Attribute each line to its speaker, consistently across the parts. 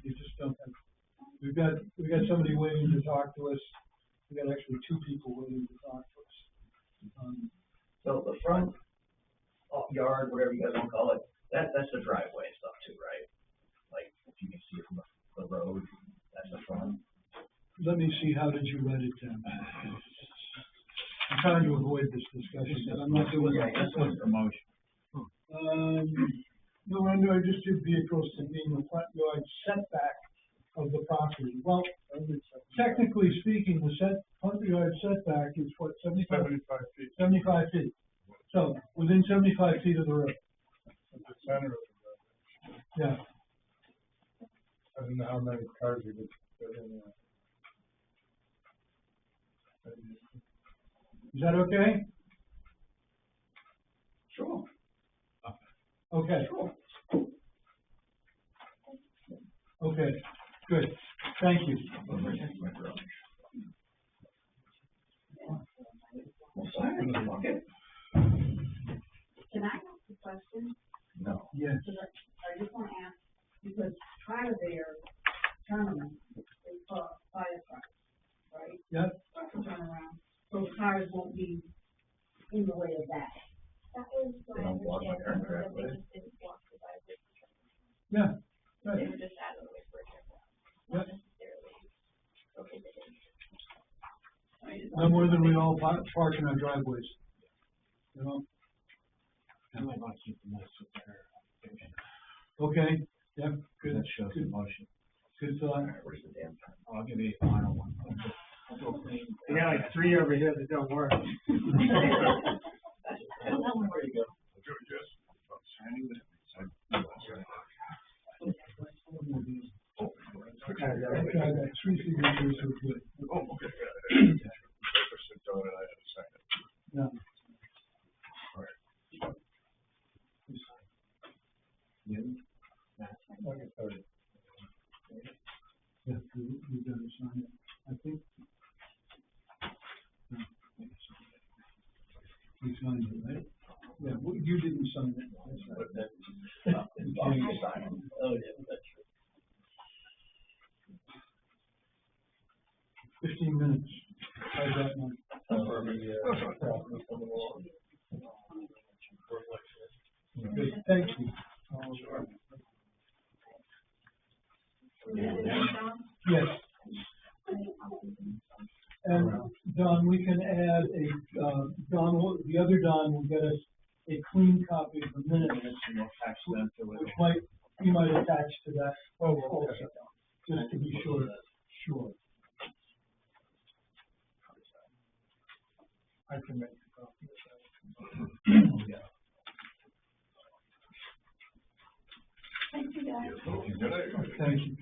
Speaker 1: You just don't have, we've got somebody waiting to talk to us. We've got actually two people waiting to talk to us.
Speaker 2: So the front yard, whatever you guys want to call it, that's the driveway and stuff too, right? Like, if you can see from the road, that's the front.
Speaker 1: Let me see, how did you write it down? I'm trying to avoid this discussion, but I'm not doing that.
Speaker 2: This one's promotion.
Speaker 1: No, I just did vehicles to be in the front yard setback of the property. Well, technically speaking, the front yard setback is what, 75 feet? 75 feet. So, within 75 feet of the road.
Speaker 3: At the center of the road.
Speaker 1: Yeah.
Speaker 3: I don't know how many cars you could fit in there.
Speaker 1: Is that okay?
Speaker 2: Sure.
Speaker 1: Okay.
Speaker 2: Sure.
Speaker 1: Okay, good. Thank you.
Speaker 2: Okay.
Speaker 4: Can I ask a question?
Speaker 2: No.
Speaker 1: Yes.
Speaker 4: I just want to ask, because part of their tournament is for firefighters, right?
Speaker 1: Yep.
Speaker 4: Turnaround, so cars won't be in the way of that.
Speaker 5: That was
Speaker 2: They
Speaker 5: my
Speaker 2: don't block my
Speaker 5: understanding,
Speaker 2: turn
Speaker 5: that they
Speaker 2: right
Speaker 5: just didn't block the driveway.
Speaker 1: Yeah.
Speaker 5: They
Speaker 1: Right.
Speaker 5: were just out of the way for a turnaround,
Speaker 1: Yep.
Speaker 5: not necessarily prohibited.
Speaker 1: No more than we all park in our driveways. You know?
Speaker 6: I might want to keep the notes with their application.
Speaker 1: Okay, yep, good.
Speaker 6: That shows the
Speaker 1: Good,
Speaker 6: motion.
Speaker 1: good thought.
Speaker 2: Where's the damn time?
Speaker 6: I'll give you a final one. I'll go clean.
Speaker 3: You got like 3 over here that don't work.
Speaker 2: There you go.
Speaker 1: I got 3 signatures, so good.
Speaker 3: Oh, okay.
Speaker 1: Yeah. Yeah, we gotta sign it, I think. No. We signed it, right? Yeah, well, you didn't sign it. I signed
Speaker 2: But
Speaker 1: it.
Speaker 2: then, you sign them. Oh, yeah, that's true.
Speaker 1: 15 minutes. How's that, Mike? Good, thank you. Yes. And Don, we can add the other Don will get us a clean copy of the minutes, which he might attach to that also, just to be sure.
Speaker 3: I can make a copy of that.
Speaker 2: Yeah.
Speaker 5: Thank you, guys.
Speaker 1: Thank you.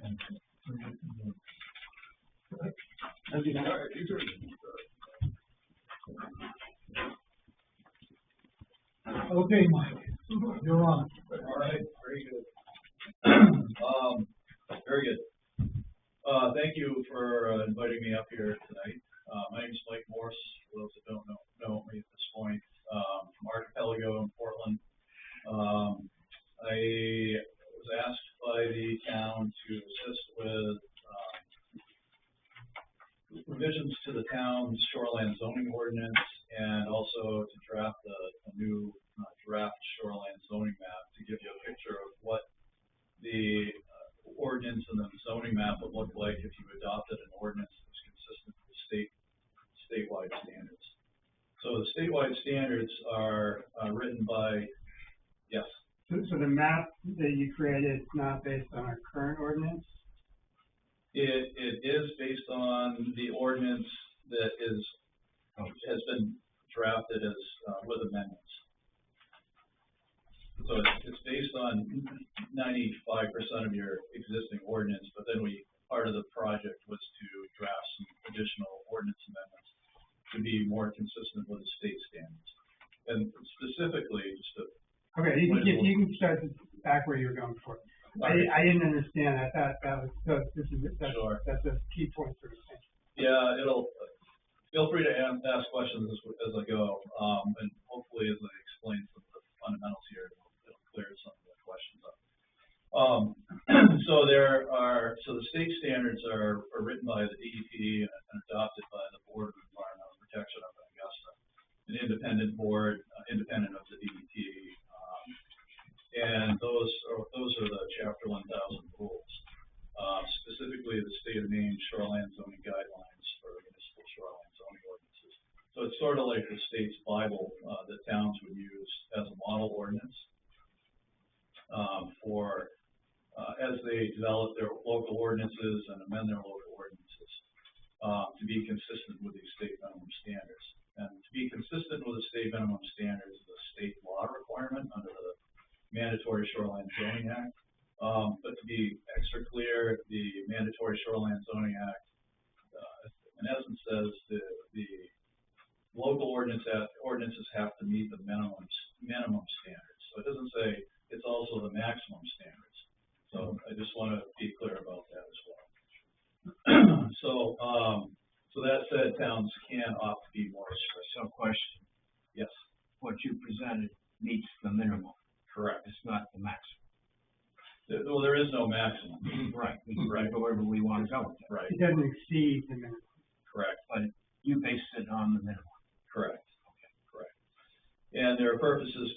Speaker 1: Okay, Mike, you're on.
Speaker 7: All right, very good. Very good. Thank you for inviting me up here tonight. My name is Mike Morse, for those that don't know me at this point, from Archipelago in Portland. I was asked by the town to assist with revisions to the town's shoreline zoning ordinance and also to draft a new draft shoreline zoning map to give you a picture of what the ordinance and the zoning map would look like if you adopted an ordinance that was consistent with statewide standards. So the statewide standards are written by, yes.
Speaker 3: So the map that you created is not based on our current ordinance?
Speaker 7: It is based on the ordinance that has been drafted as with amendments. So it's based on 95% of your existing ordinance, but then part of the project was to draft some additional ordinance amendments to be more consistent with the state standards. And specifically, just to
Speaker 3: okay, you can start back where you were going before. I didn't understand. I thought that was
Speaker 7: Sure.
Speaker 3: That's a key point for me.
Speaker 7: Yeah, feel free to ask questions as I go, and hopefully as I explain some of the fundamentals here, it'll clear some of the questions up. So there are so the state standards are written by the DEP and adopted by the Board of Environmental Protection of Augusta, an independent board, independent of the DEP. And those are the Chapter 1000 rules, specifically the state of Maine shoreline zoning guidelines for municipal shoreline zoning ordinances. So it's sort of like the state's Bible that towns would use as a model ordinance for as they develop their local ordinances and amend their local ordinances to be consistent with these state minimum standards. And to be consistent with the state minimum standards is a state law requirement under the Mandatory Shoreline Zoning Act. But to be extra clear, the Mandatory Shoreline Zoning Act, in essence, says the local ordinances have to meet the minimum standards. So it doesn't say it's also the maximum standards. So I just want to be clear about that as well. So that said, towns can opt to be more strict.
Speaker 6: So question,
Speaker 7: Yes,
Speaker 6: what you presented meets the minimum,
Speaker 7: correct.
Speaker 6: it's not the maximum.
Speaker 7: Well, there is no maximum.
Speaker 6: Right, we can
Speaker 7: Right.
Speaker 6: go wherever we want to go with that.
Speaker 7: Right,
Speaker 3: It doesn't exceed the minimum.
Speaker 7: correct.
Speaker 6: But you base it on the minimum.
Speaker 7: Correct. Correct. And there are purposes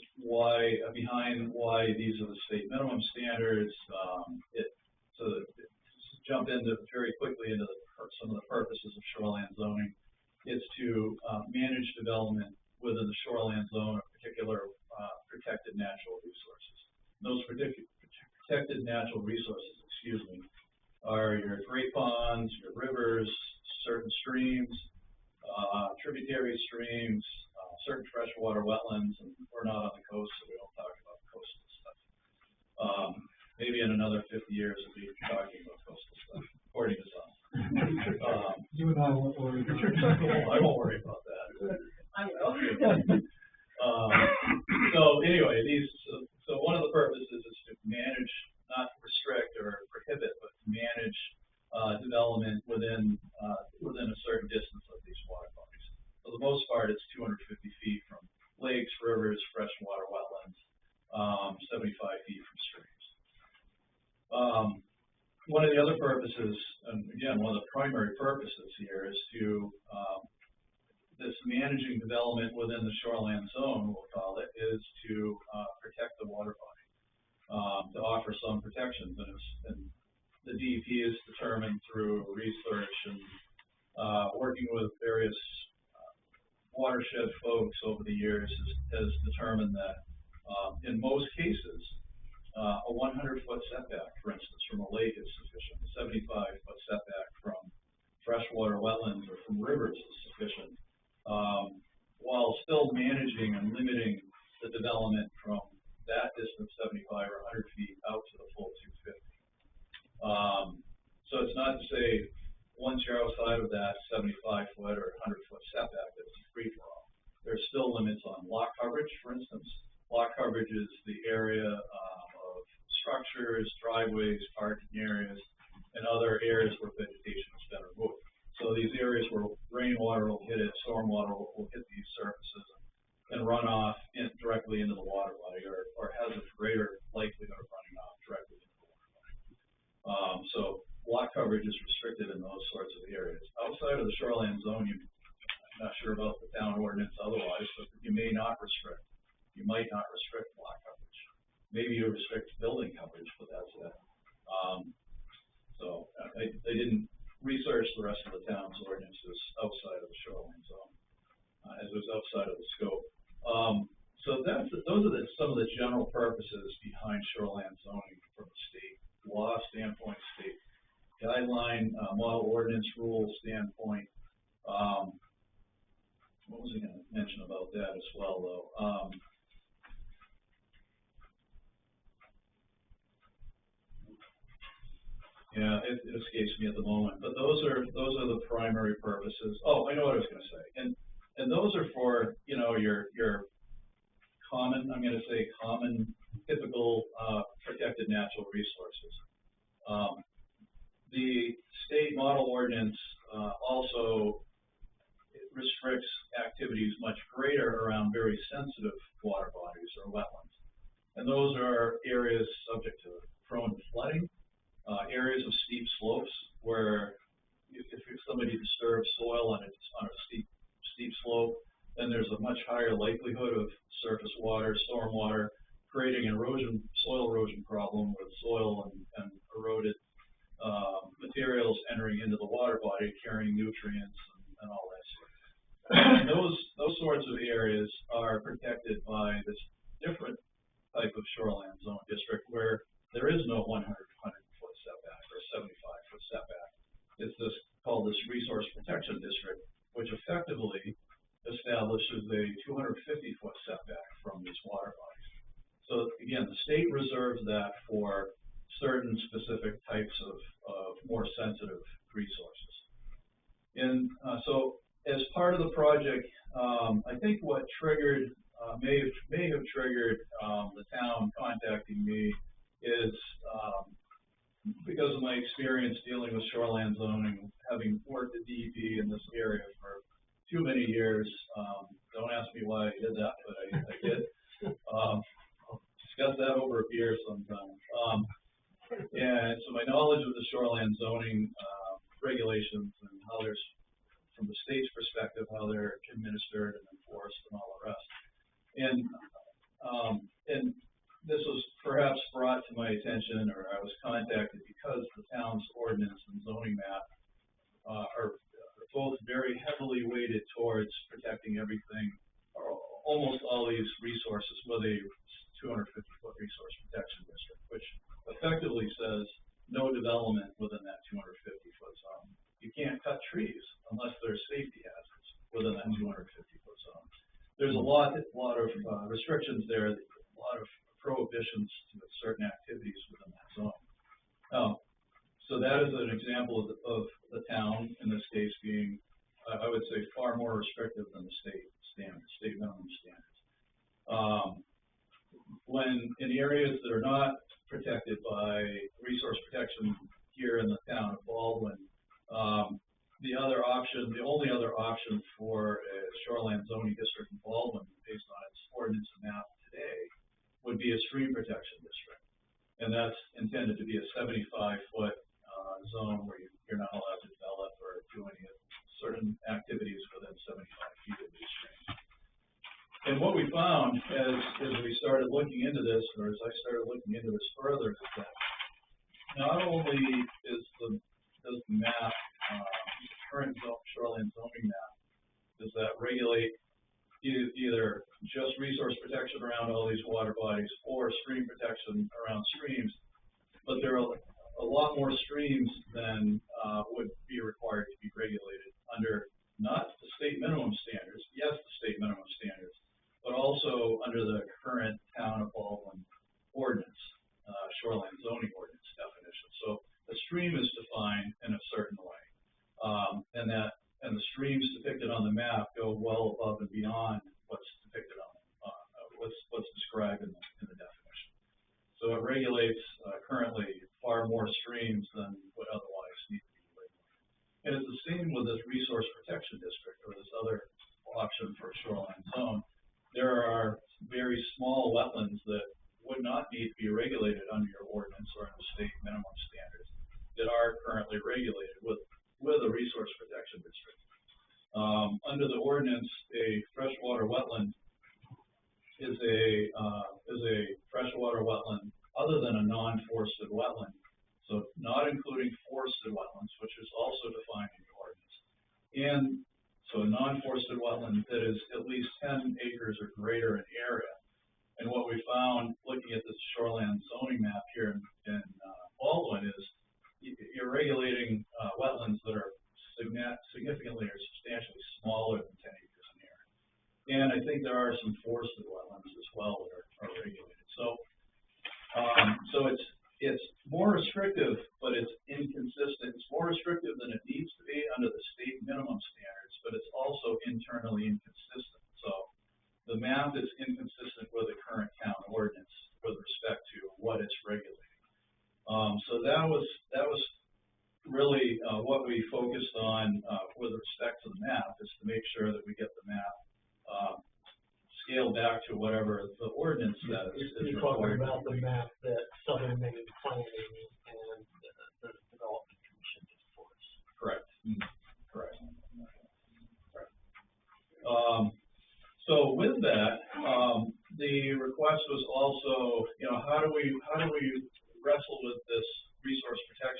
Speaker 7: behind why these are the state minimum standards. To jump into very quickly into some of the purposes of shoreline zoning, it's to manage development within the shoreline zone of particular protected natural resources. Those protected natural resources, are your great ponds, your rivers, certain streams, tributary streams, certain freshwater wetlands, and we're not on the coast, so we don't talk about coastal stuff. Maybe in another 50 years, we'll be talking about coastal stuff, according to some.
Speaker 1: You and I won't worry.
Speaker 7: I won't worry about that.
Speaker 4: I will.
Speaker 7: So anyway, so one of the purposes is to manage, not restrict or prohibit, but to manage development within a certain distance of these water bodies. For the most part, it's 250 feet from lakes, rivers, freshwater wetlands, 75 feet from streams. One of the other purposes, and again, one of the primary purposes here is to this managing development within the shoreline zone, we'll call it, is to protect the water body, to offer some protections. And the DEP is determined through research and working with various watershed folks over the years has determined that in most cases, a 100-foot setback, for instance, from a lake is sufficient. A 75-foot setback from freshwater wetlands or from rivers is sufficient, while still managing and limiting the development from that distance, 75 or 100 feet, out to the full 250. So it's not to say once you're outside of that 75-foot or 100-foot setback that it's free for all. There's still limits on lot coverage, for instance. Lot coverage is the area of structures, driveways, parking areas, and other areas where vegetation has been removed. So these areas where rainwater will hit it, stormwater will hit these surfaces and run off directly into the water body, or has a greater likelihood of running off directly into the water body. So lot coverage is restricted in those sorts of areas. Outside of the shoreline zone, I'm not sure about the town ordinance otherwise, but you may not restrict. You might not restrict lot coverage. Maybe you restrict building coverage, but that's it. So they didn't research the rest of the town's ordinances outside of the shoreline zone, as it was outside of the scope. So those are some of the general purposes behind shoreline zoning from a state law standpoint, state guideline, model ordinance rule standpoint. What was I going to mention about that as well, though? Yeah, it escapes me at the moment, but those are the primary purposes. Oh, I know what I was going to say, and those are for your common, I'm going to say common, typical protected natural resources. The state model ordinance also restricts activities much greater around very sensitive water bodies or wetlands, and those are areas subject to prone to flooding. areas of steep slopes where if somebody disturbs soil on a steep slope, then there's a much higher likelihood of surface water, storm water, creating an soil erosion problem with soil and eroded materials entering into the water body, carrying nutrients and all that sort of thing. Those sorts of areas are protected by this different type of shoreline zone district where there is no 100-foot setback or 75-foot setback. It's called this resource protection district, which effectively establishes a 250-foot setback from these water bodies. So again, the state reserves that for certain specific types of more sensitive resources. And so as part of the project, I think what triggered, may have triggered the town contacting me is because of my experience dealing with shoreline zoning, having worked at DEP in this area for too many years. Don't ask me why I did that, but I did. I'll discuss that over a beer sometime. And so my knowledge of the shoreline zoning regulations and how there's, from the state's perspective, how they're administered and enforced and all the rest. And this was perhaps brought to my attention, or I was contacted because the town's ordinance and zoning map are both very heavily weighted towards protecting everything, or almost all these resources, with a 250-foot resource protection district, which effectively says no development within that 250-foot zone. You can't cut trees unless there's safety hazards within that 250-foot zone. There's a lot of restrictions there, a lot of prohibitions to certain activities within that zone. So that is an example of the town, in this case, being, I would say, far more restrictive than the state standards, state minimum standards. When in areas that are not protected by resource protection here in the town of Baldwin, the only other option for a shoreline zoning district in Baldwin, based on its ordinance and map today, would be a stream protection district. And that's intended to be a 75-foot zone where you're not allowed to develop or do any certain activities within 75 feet of these streams. And what we found as we started looking into this, or as I started looking into this further, is that not only does the map, current shoreline zoning map, does that regulate either just resource protection around all these water bodies or stream protection around streams, but there are a lot more streams than would be required to be regulated under not the state minimum standards, yes, the state minimum standards, but also under the current town of Baldwin ordinance, shoreline zoning ordinance definition. So the stream is defined in a certain way, and the streams depicted on the map go well above and beyond what's depicted on what's described in the definition. So it regulates currently far more streams than would otherwise need to be regulated. And it's the same with this resource protection district, or this other option for a shoreline zone. There are very small wetlands that would not need to be regulated under your ordinance or under state minimum standards that are currently regulated with a resource protection district. Under the ordinance, a freshwater wetland is a freshwater wetland other than a non-forested wetland, so not including forested wetlands, which is also defined in the ordinance. And so a non-forested wetland that is at least 10 acres or greater in area. And what we found looking at this shoreline zoning map here in Baldwin is you're regulating wetlands that are significantly or substantially smaller than 10 acres in area. And I think there are some forested wetlands as well that are regulated. So it's more restrictive, but it's inconsistent. It's more restrictive than it needs to be under the state minimum standards, but it's also internally inconsistent. So the map is inconsistent with the current town ordinance with respect to what it's regulating. So that was really what we focused on with respect to the map, is to make sure that we get the map scaled back to whatever the ordinance says is
Speaker 6: You're
Speaker 7: required.
Speaker 6: talking about the map that Southern Maine Planning and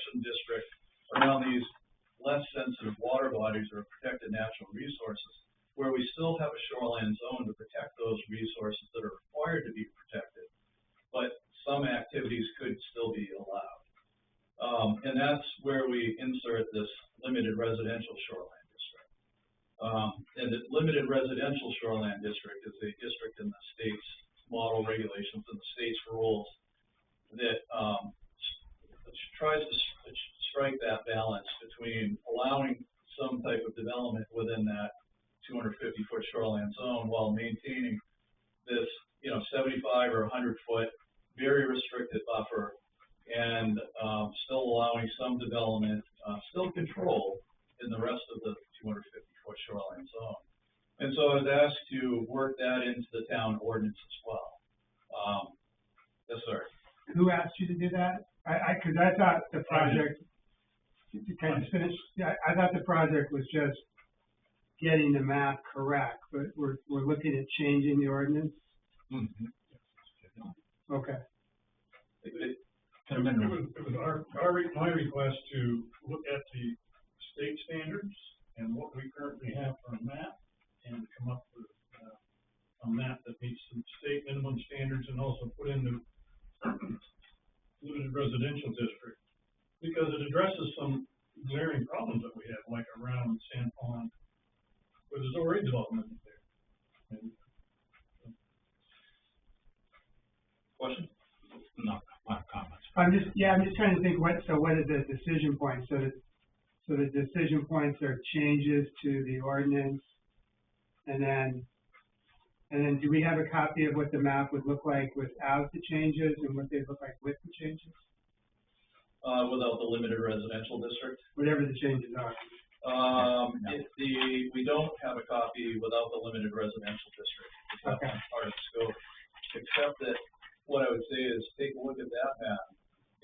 Speaker 7: protection district around these less sensitive water bodies or protected natural resources, where we still have a shoreline zone to protect those resources that are required to be protected, but some activities could still be allowed. And that's where we insert this limited residential shoreline district. And the limited residential shoreline district is a district in the state's model regulations and the state's rules that tries to strike that balance between allowing some type of development within that 250-foot shoreline zone while maintaining this, 75 or 100-foot very restricted buffer, and still allowing some development, still controlled in the rest of the 250-foot shoreline zone. And so I was asked to work that into the town ordinance as well. Yes, sir.
Speaker 3: Who asked you to do that? Cause I thought the project, can I just finish? Yeah, I thought the project was just getting the map correct, but we're looking at changing the ordinance?
Speaker 6: Mm-hmm.
Speaker 3: Okay.
Speaker 1: It was my request to look at the state standards and what we currently have for a map, and come up with a map that meets some state minimum standards, and also put in the limited residential district, because it addresses some glaring problems that we have, like around Sand Pond, where there's already development there. And,
Speaker 7: Question?
Speaker 6: No, not comments.
Speaker 3: I'm just trying to think what are the decision points? So the decision points are changes to the ordinance, and then do we have a copy of what the map would look like without the changes and what they look like with the changes?
Speaker 7: Without the limited residential district?
Speaker 3: Whatever the changes are.
Speaker 7: We don't have a copy without the limited residential district. It's not part of the scope, except that what I would say is take a look at that map,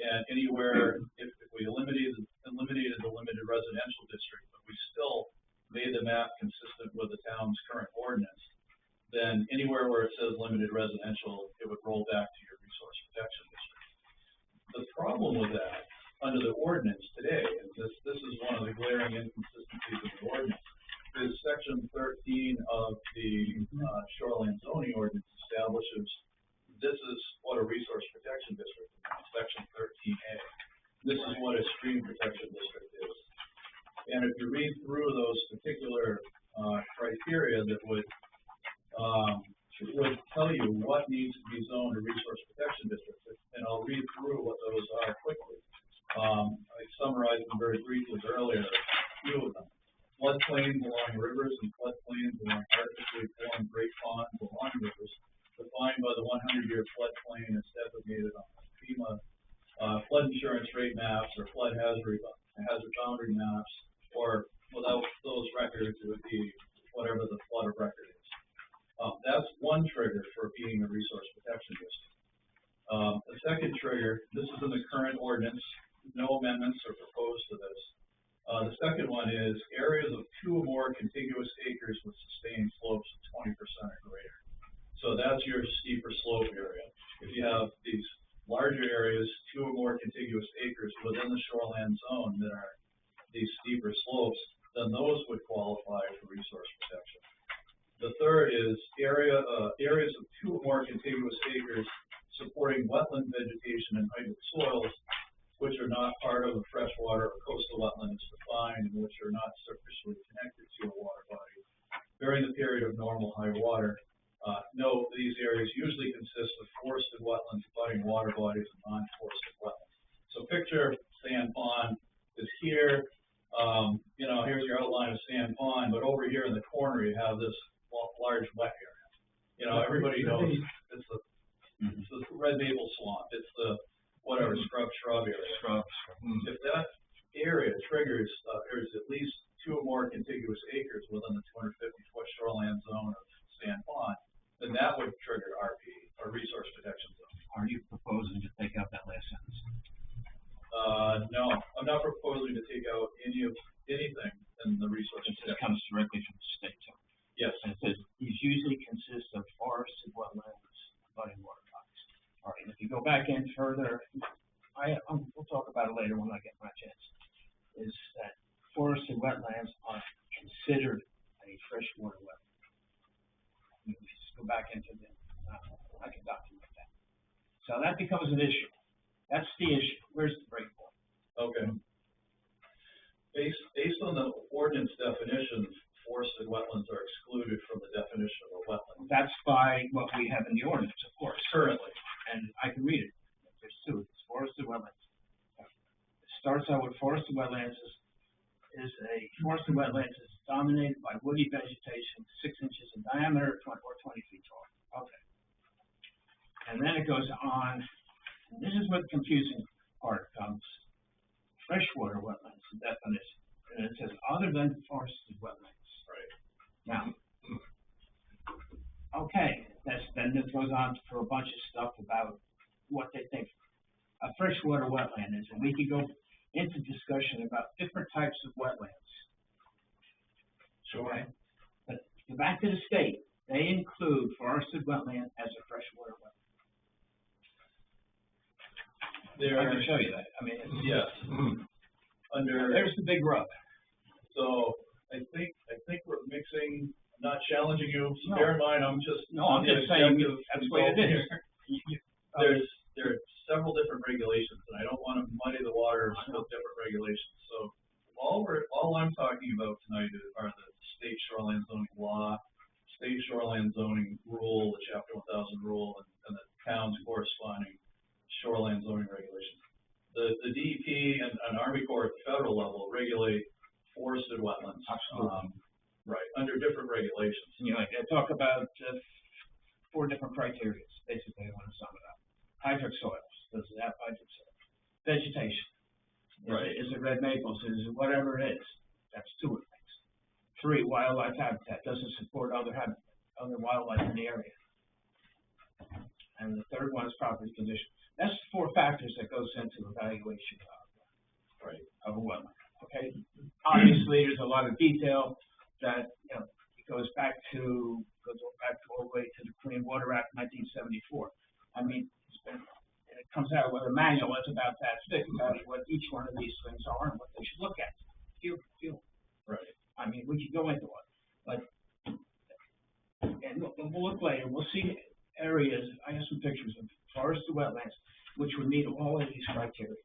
Speaker 7: and anywhere, if we eliminated the limited residential district, but we still made the map consistent with the town's current ordinance, then anywhere where it says limited residential, it would roll back to your resource protection district. The problem with that, under the ordinance today, and this is one of the glaring inconsistencies of the ordinance, is section 13 of the shoreline zoning ordinance establishes this is what a resource protection district is, section 13A. This is what a stream protection district is. And if you read through those particular criteria that would tell you what needs to be zoned a resource protection district, and I'll read through what those are quickly. I summarized them very briefly earlier, a few of them. Floodplains along rivers and floodplains along artificially formed great ponds along rivers, defined by the 100-year floodplain as designated on FEMA flood insurance rate maps or flood hazard boundary maps, or without those records, it would be whatever the flood of record is. That's one trigger for being a resource protection district. The second trigger, this is in the current ordinance, no amendments are proposed to this. The second one is areas of 2 or more contiguous acres with sustained slopes of 20% or greater. So that's your steeper slope area. If you have these larger areas, 2 or more contiguous acres within the shoreline zone that are these steeper slopes, then those would qualify for resource protection. The third is areas of 2 or more contiguous acres supporting wetland vegetation and hydric soils, which are not part of a freshwater or coastal wetland as defined, and which are not surficially connected to a water body during the period of normal high water. Note these areas usually consist of forested wetlands, abutting water bodies, and non-forested wetlands. So picture Sand Pond is here. Here's your outline of Sand Pond, but over here in the corner you have this large wet area. Everybody knows it's the red maple swamp. It's the whatever shrub area. If that area triggers, there's at least 2 or more contiguous acres within the 250-foot shoreline zone of Sand Pond, then that would trigger RP, or resource protection zone.
Speaker 6: Are you proposing to take out that last sentence?
Speaker 7: No, I'm not proposing to take out anything in the resource protection.
Speaker 6: It comes directly from the state. So.
Speaker 7: Yes.
Speaker 6: And it says these usually consist of forested wetlands, abutting water bodies. All right, and if you go back in further, we'll talk about it later when I get my chance, is that forested wetlands are considered a freshwater wetland. If you just go back into the, I can document that. So that becomes an issue. That's the issue. Where's the break point?
Speaker 7: Okay. Based on the ordinance definitions, forested wetlands are excluded from the definition of a wetland.
Speaker 6: That's by what we have in the ordinance, of course.
Speaker 7: Currently.
Speaker 6: And I can read it. There's two. It's forested wetlands. It starts out with forested wetlands forested wetlands is dominated by woody vegetation 6 inches in diameter or 20 feet tall. Okay. And then it goes on. And this is where the confusing part comes. Freshwater wetlands, the definition. And it says other than forested wetlands.
Speaker 7: Right.
Speaker 6: Now, okay, then it goes on for a bunch of stuff about what they think a freshwater wetland is, and we could go into discussion about different types of wetlands.
Speaker 7: Sure.
Speaker 6: But go back to the state, they include forested wetland as a freshwater wetland. I can show you that. I mean,
Speaker 7: Yes.
Speaker 6: there's the big rub.
Speaker 7: So I think we're mixing, I'm not challenging you, so
Speaker 6: No.
Speaker 7: bear in mind, I'm just.
Speaker 6: No, I'm just saying that's the way it is.
Speaker 7: There are several different regulations, and I don't want to muddy the waters with different regulations. So all I'm talking about tonight are the state shoreline zoning law, state shoreline zoning rule, the chapter 1000 rule, and the town's corresponding shoreline zoning regulations. The DEP and Army Corps at the federal level regulate forested wetlands.
Speaker 6: Absolutely.
Speaker 7: Right, under different regulations.
Speaker 6: You know, they talk about 4 different criteria, basically, I want to sum it up. Hydric soils, does it have hydric soils? Vegetation.
Speaker 7: Right.
Speaker 6: Is it red maples? Is it whatever it is? That's 2 of the things. 3, wildlife habitat, does it support other wildlife in the area? And the third one is property condition. That's 4 factors that goes into evaluation of a wetland. Okay, obviously there's a lot of detail that it goes back all the way to the Clean Water Act 1974. I mean, it comes out with a manual that's about that thick about what each one of these things are and what they should look at. Feel.
Speaker 7: Right.
Speaker 6: I mean, we could go into it, but and we'll look later. We'll see areas. I have some pictures of forested wetlands which would meet all of these criteria.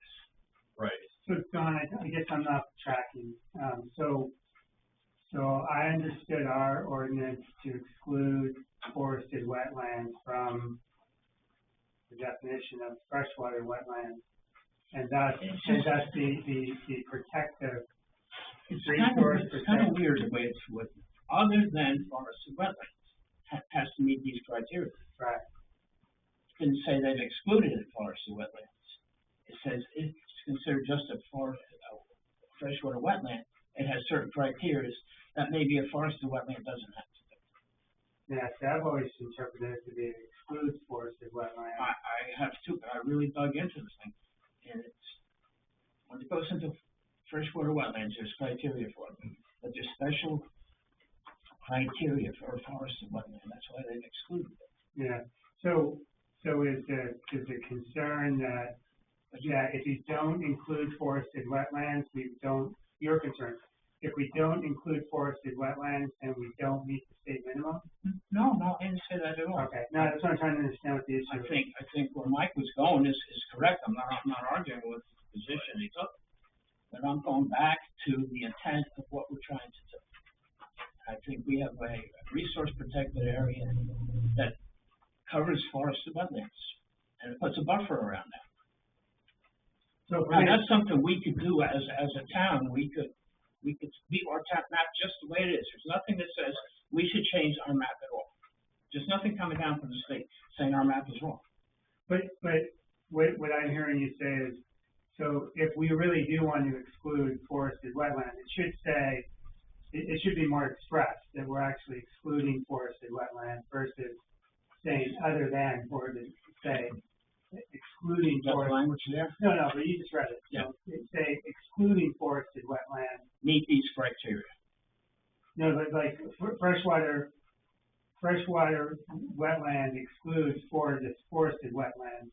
Speaker 7: Right.
Speaker 3: So, Don, I guess I'm not tracking. So I understood our ordinance to exclude forested wetlands from the definition of freshwater wetlands, and thus the protective resource.
Speaker 6: It's kind of weird the way it's written. Other than forested wetlands has to meet these criteria.
Speaker 3: Right.
Speaker 6: It didn't say they've excluded forested wetlands. It says it's considered just a freshwater wetland. It has certain criteria that maybe a forested wetland doesn't have to do.
Speaker 3: Yeah, so I've always interpreted it to be excludes forested wetlands.
Speaker 6: I have too, but I really dug into this thing, and it's when it goes into freshwater wetlands, there's criteria for it, but there's special criteria for a forested wetland. That's why they've excluded it.
Speaker 3: Yeah. So is the concern that if you don't include forested wetlands, you're concerned. If we don't include forested wetlands and we don't meet the state minimum?
Speaker 6: No, I didn't say that at all.
Speaker 3: Okay. No, that's what I'm trying to understand what the issue is.
Speaker 6: I think where Mike was going is correct. I'm not arguing with the position he took, but I'm going back to the intent of what we're trying to do. I think we have a resource protected area that covers forested wetlands, and it puts a buffer around that.
Speaker 3: So
Speaker 6: And that's something we could do as a town. We could beat our map just the way it is. There's nothing that says we should change our map at all. There's nothing coming down from the state saying our map is wrong.
Speaker 3: But what I'm hearing you say is, so if we really do want to exclude forested wetlands, it should say, it should be more expressed that we're actually excluding forested wetlands versus saying other than, or to say excluding
Speaker 6: Is that the
Speaker 3: forested.
Speaker 6: language there?
Speaker 3: No, but you just read it.
Speaker 6: Yeah.
Speaker 3: So it say excluding forested wetlands.
Speaker 6: Meet these criteria.
Speaker 3: No, but like freshwater wetland excludes forested wetlands,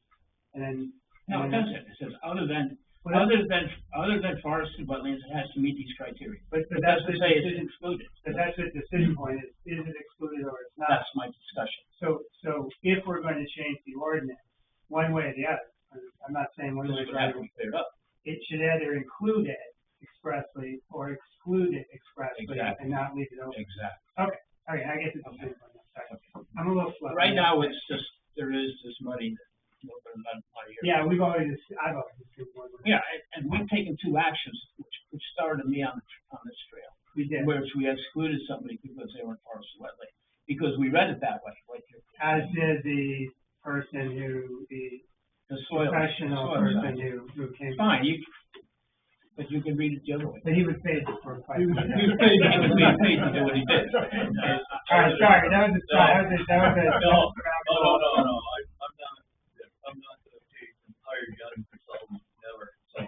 Speaker 3: and then.
Speaker 6: No, it doesn't. It says other than
Speaker 3: Well,
Speaker 6: Other than forested wetlands, it has to meet these criteria.
Speaker 3: but
Speaker 6: It
Speaker 3: that's
Speaker 6: doesn't
Speaker 3: the
Speaker 6: say it's
Speaker 3: decision,
Speaker 6: excluded.
Speaker 3: but that's the decision point, is it excluded or it's not?
Speaker 6: That's my discussion.
Speaker 3: So if we're going to change the ordinance, one way or the other, I'm not saying one way
Speaker 6: This
Speaker 3: or
Speaker 6: would
Speaker 3: the
Speaker 6: have
Speaker 3: other,
Speaker 6: to be cleared up.
Speaker 3: it should either include it expressly or exclude it expressly
Speaker 6: Exactly.
Speaker 3: and not leave it open.
Speaker 6: Exactly.
Speaker 3: Okay, I get the decision point now, sorry. I'm a little slow.
Speaker 6: Right now, it's just, there is this money, a little bit of money here.
Speaker 3: Yeah, I've always discussed one.
Speaker 6: Yeah, and we've taken two actions, which started me on this trail.
Speaker 3: We did,
Speaker 6: Which we excluded somebody because they were in forested wetland, because we read it that way, like
Speaker 3: as did the person
Speaker 6: the soil.
Speaker 3: professional
Speaker 6: soil
Speaker 3: person
Speaker 6: science.
Speaker 3: who came.
Speaker 6: Fine, but you can read it the other way.
Speaker 3: But he was paid for quite.
Speaker 1: He was
Speaker 6: He was paid to do what he did.
Speaker 3: All right, sorry, that was a.
Speaker 7: No, I'm not the paid hired gun consultant, never. So,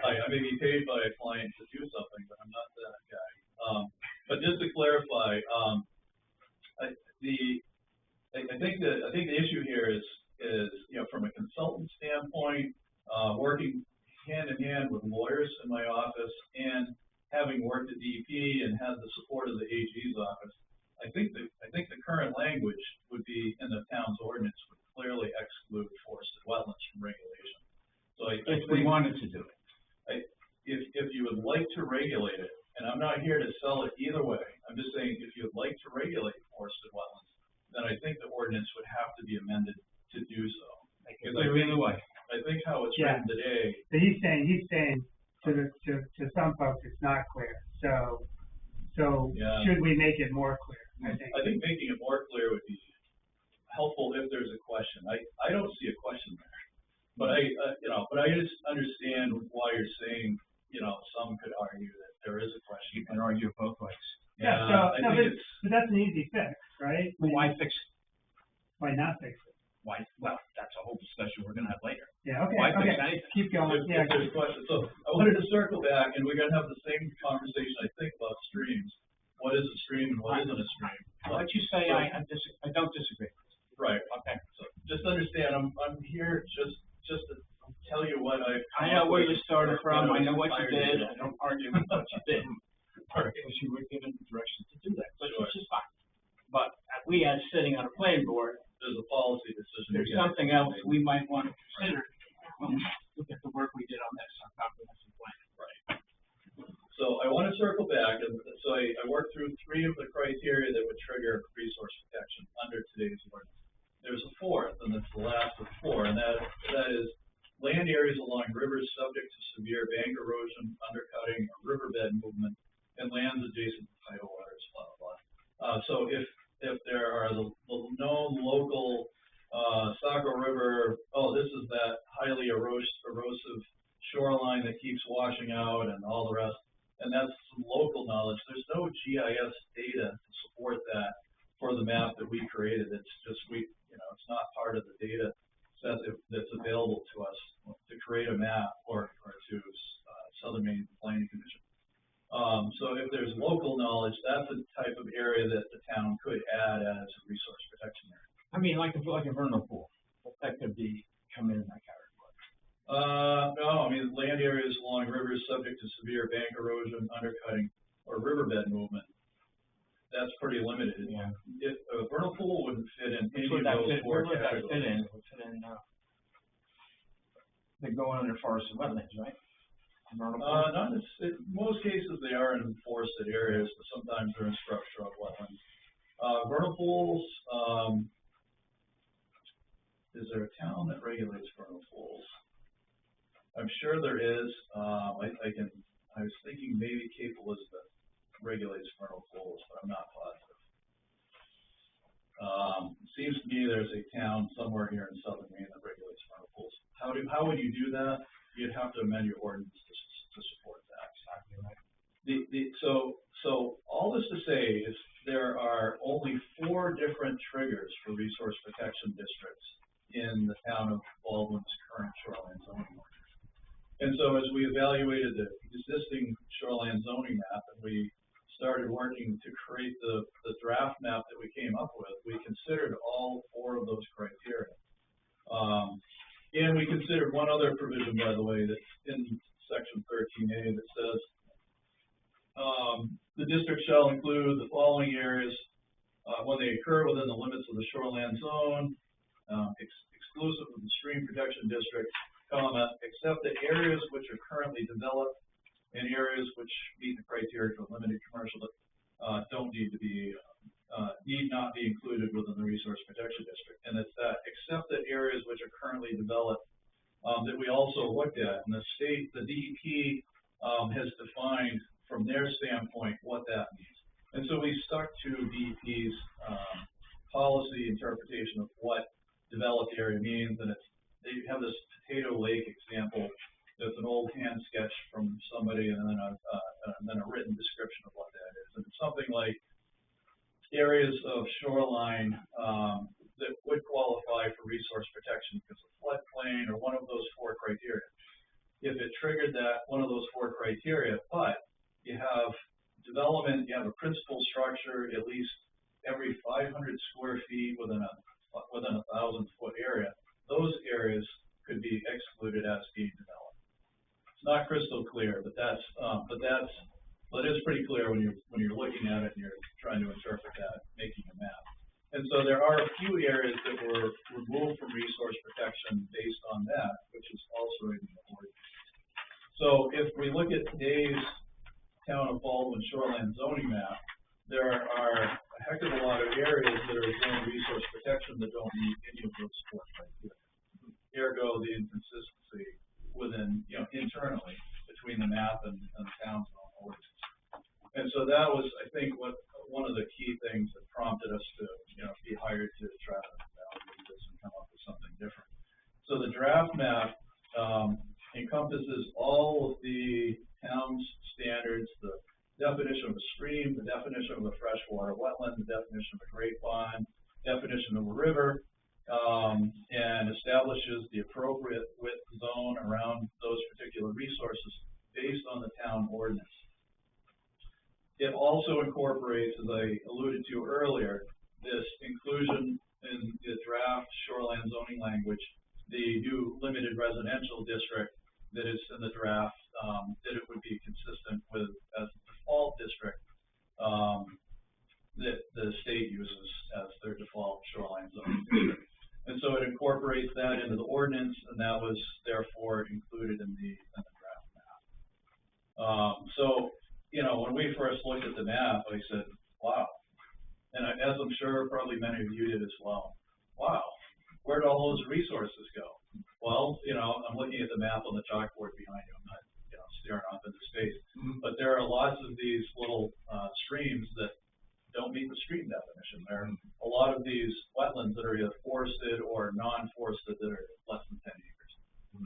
Speaker 7: I may be paid by a client to do something, but I'm not that guy. But just to clarify, I think the issue here is, from a consultant standpoint, working hand in hand with lawyers in my office and having worked at DEP and had the support of the AG's office, I think the current language would be in the town's ordinance would clearly exclude forested wetlands from regulation. So
Speaker 6: If we wanted to do it.
Speaker 7: if you would like to regulate it, and I'm not here to sell it either way, I'm just saying if you would like to regulate forested wetlands, then I think the ordinance would have to be amended to do so. Because
Speaker 6: Either way.
Speaker 7: I think how it's
Speaker 3: Yeah.
Speaker 7: written today,
Speaker 3: So he's saying to some folks it's not clear. So
Speaker 7: Yeah.
Speaker 3: should we make it more clear?
Speaker 7: I think making it more clear would be helpful if there's a question. I don't see a question there, but I just understand why you're saying, some could argue that there is a question.
Speaker 6: You can argue it both ways.
Speaker 3: Yeah,
Speaker 7: I
Speaker 3: so,
Speaker 7: think
Speaker 3: but that's an easy fix, right?
Speaker 6: Why fix it?
Speaker 3: Why not fix it?
Speaker 6: Why? Well, that's a whole discussion we're gonna have later.
Speaker 3: Yeah, okay,
Speaker 6: Why fix
Speaker 3: okay,
Speaker 6: anything?
Speaker 3: keep going, yeah.
Speaker 7: If there's questions. So I wanted to circle back, and we're gonna have the same conversation, I think, about streams. What is a stream and what isn't a stream?
Speaker 6: What you say, I don't disagree.
Speaker 7: Right.
Speaker 6: Okay.
Speaker 7: So just understand, I'm here just to tell you what
Speaker 6: I know where you started from, I know what you
Speaker 7: Hired
Speaker 6: did,
Speaker 7: to do.
Speaker 6: I don't argue with what you did. Because you were given direction to do that, which is fine. But we as sitting on a planning board,
Speaker 7: There's a policy decision.
Speaker 6: there's something else we might want to consider when we look at the work we did on this, on comprehensive plan.
Speaker 7: So I want to circle back, and so I worked through 3 of the criteria that would trigger resource protection under today's ordinance. There's a 4th, and it's the last of 4, and that is land areas along rivers subject to severe bank erosion, undercutting, or riverbed movement, and lands adjacent to tidal waters, blah, blah, blah. So if there are the known local, Saco River, this is that highly erosive shoreline that keeps washing out and all the rest, and that's some local knowledge. There's no GIS data to support that for the map that we created. It's just, it's not part of the data set that's available to us to create a map or to Southern Maine Planning Commission. So if there's local knowledge, that's the type of area that the town could add as a resource protection area.
Speaker 6: I mean, like a vernal pool, that could come in that category.
Speaker 7: No, I mean, land areas along rivers subject to severe bank erosion, undercutting, or riverbed movement. That's pretty limited.
Speaker 6: Yeah.
Speaker 7: If a vernal pool wouldn't fit in any
Speaker 6: Where
Speaker 7: of
Speaker 6: would that
Speaker 7: those
Speaker 6: fit,
Speaker 7: 4
Speaker 6: where would that
Speaker 7: categories.
Speaker 6: fit in? It would fit in, they go under forested wetlands, right? Vernal pool?
Speaker 7: Not in most cases they are in forested areas, but sometimes they're in structural wetlands. Vernal pools, is there a town that regulates vernal pools? I'm sure there is. I was thinking maybe Cape Elizabeth regulates vernal pools, but I'm not positive. It seems to me there's a town somewhere here in Southern Maine that regulates vernal pools. How would you do that? You'd have to amend your ordinance to support that.
Speaker 6: Exactly right.
Speaker 7: So all this to say is there are only 4 different triggers for resource protection districts in the town of Baldwin's current shoreline zoning ordinance. And so as we evaluated the existing shoreline zoning map and we started working to create the draft map that we came up with, we considered all 4 of those criteria. And we considered one other provision, by the way, that's in section 13A that says, the district shall include the following areas, when they occur within the limits of the shoreland zone, exclusive of the stream protection district, except the areas which are currently developed and areas which meet the criteria for limited commercial, don't need to be, need not be included within the resource protection district. And it's that, except the areas which are currently developed, that we also looked at. And the state, the DEP, has defined from their standpoint what that means. And so we stuck to DEP's policy interpretation of what developed area means, and they have this Potato Lake example. That's an old hand sketch from somebody, and then a written description of what that is. And it's something like areas of shoreline that would qualify for resource protection because of floodplain or one of those four criteria. If it triggered that one of those four criteria, but you have development, you have a principal structure at least every 500 square feet within a 1,000-foot area, those areas could be excluded as being developed. It's not crystal clear, but it is pretty clear when you're looking at it and you're trying to interpret that, making a map. And so there are a few areas that were removed from resource protection based on that, which is also in the ordinance. So if we look at today's Town of Baldwin shoreline zoning map, there are a heck of a lot of areas that are zoned resource protection that don't meet any of those four criteria. Ergo, the inconsistency within, internally between the map and the town's own ordinance. And so that was, I think, one of the key things that prompted us to, be hired to try to evaluate this and come up with something different. So the draft map encompasses all of the town's standards, the definition of a stream, the definition of a freshwater wetland, the definition of a great pond, definition of a river, and establishes the appropriate width zone around those particular resources based on the town ordinance. It also incorporates, as I alluded to earlier, this inclusion in the draft shoreline zoning language, the new limited residential district that is in the draft, that it would be consistent with as the default district that the state uses as their default shoreline zoning district. And so it incorporates that into the ordinance, and that was therefore included in the draft map. So, when we first looked at the map, I said, wow. And as I'm sure probably many of you did as well. Wow, where'd all those resources go? Well, I'm looking at the map on the chalkboard behind you. I'm not, staring off into space. But there are lots of these little streams that don't meet the stream definition. There are a lot of these wetlands that are either forested or non-forested that are less than 10 acres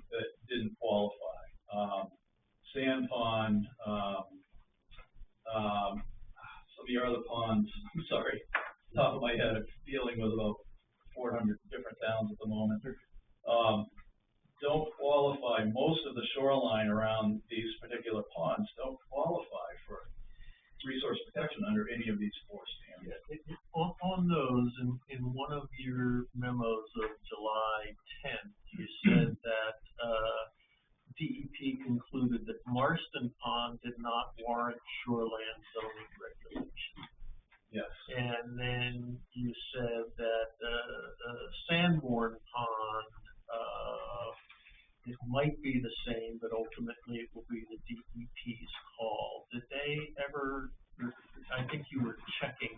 Speaker 7: that didn't qualify. Sand pond, some of your other ponds, I'm sorry, top of my head, I'm dealing with about 400 different towns at the moment. Don't qualify. Most of the shoreline around these particular ponds don't qualify for resource protection under any of these four standards.
Speaker 8: Yeah, on those, in one of your memos of July 10th, you said that DEP concluded that Marston Pond did not warrant shoreland zoning regulation.
Speaker 7: Yes.
Speaker 8: And then you said that Sanborn Pond, it might be the same, but ultimately it will be the DEP's call. Did they ever, I think you were checking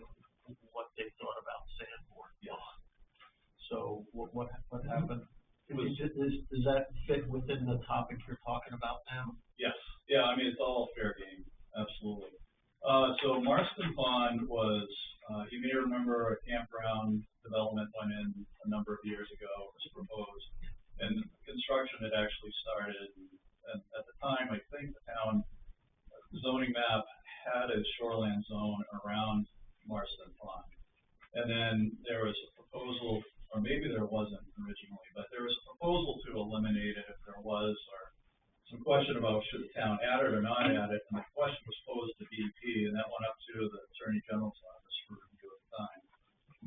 Speaker 8: what they thought about Sanborn Pond. So what happened? Does that fit within the topic you're talking about now?
Speaker 7: Yes. Yeah, I mean, it's all fair game. Absolutely. So Marston Pond was, you may remember a campground development went in a number of years ago, was proposed, and construction had actually started. And at the time, I think the town zoning map had a shoreland zone around Marston Pond. And then there was a proposal, or maybe there wasn't originally, but there was a proposal to eliminate it if there was, or some question about should the town add it or not add it. And the question was posed to DEP, and that went up to the Attorney General's office for review at the time.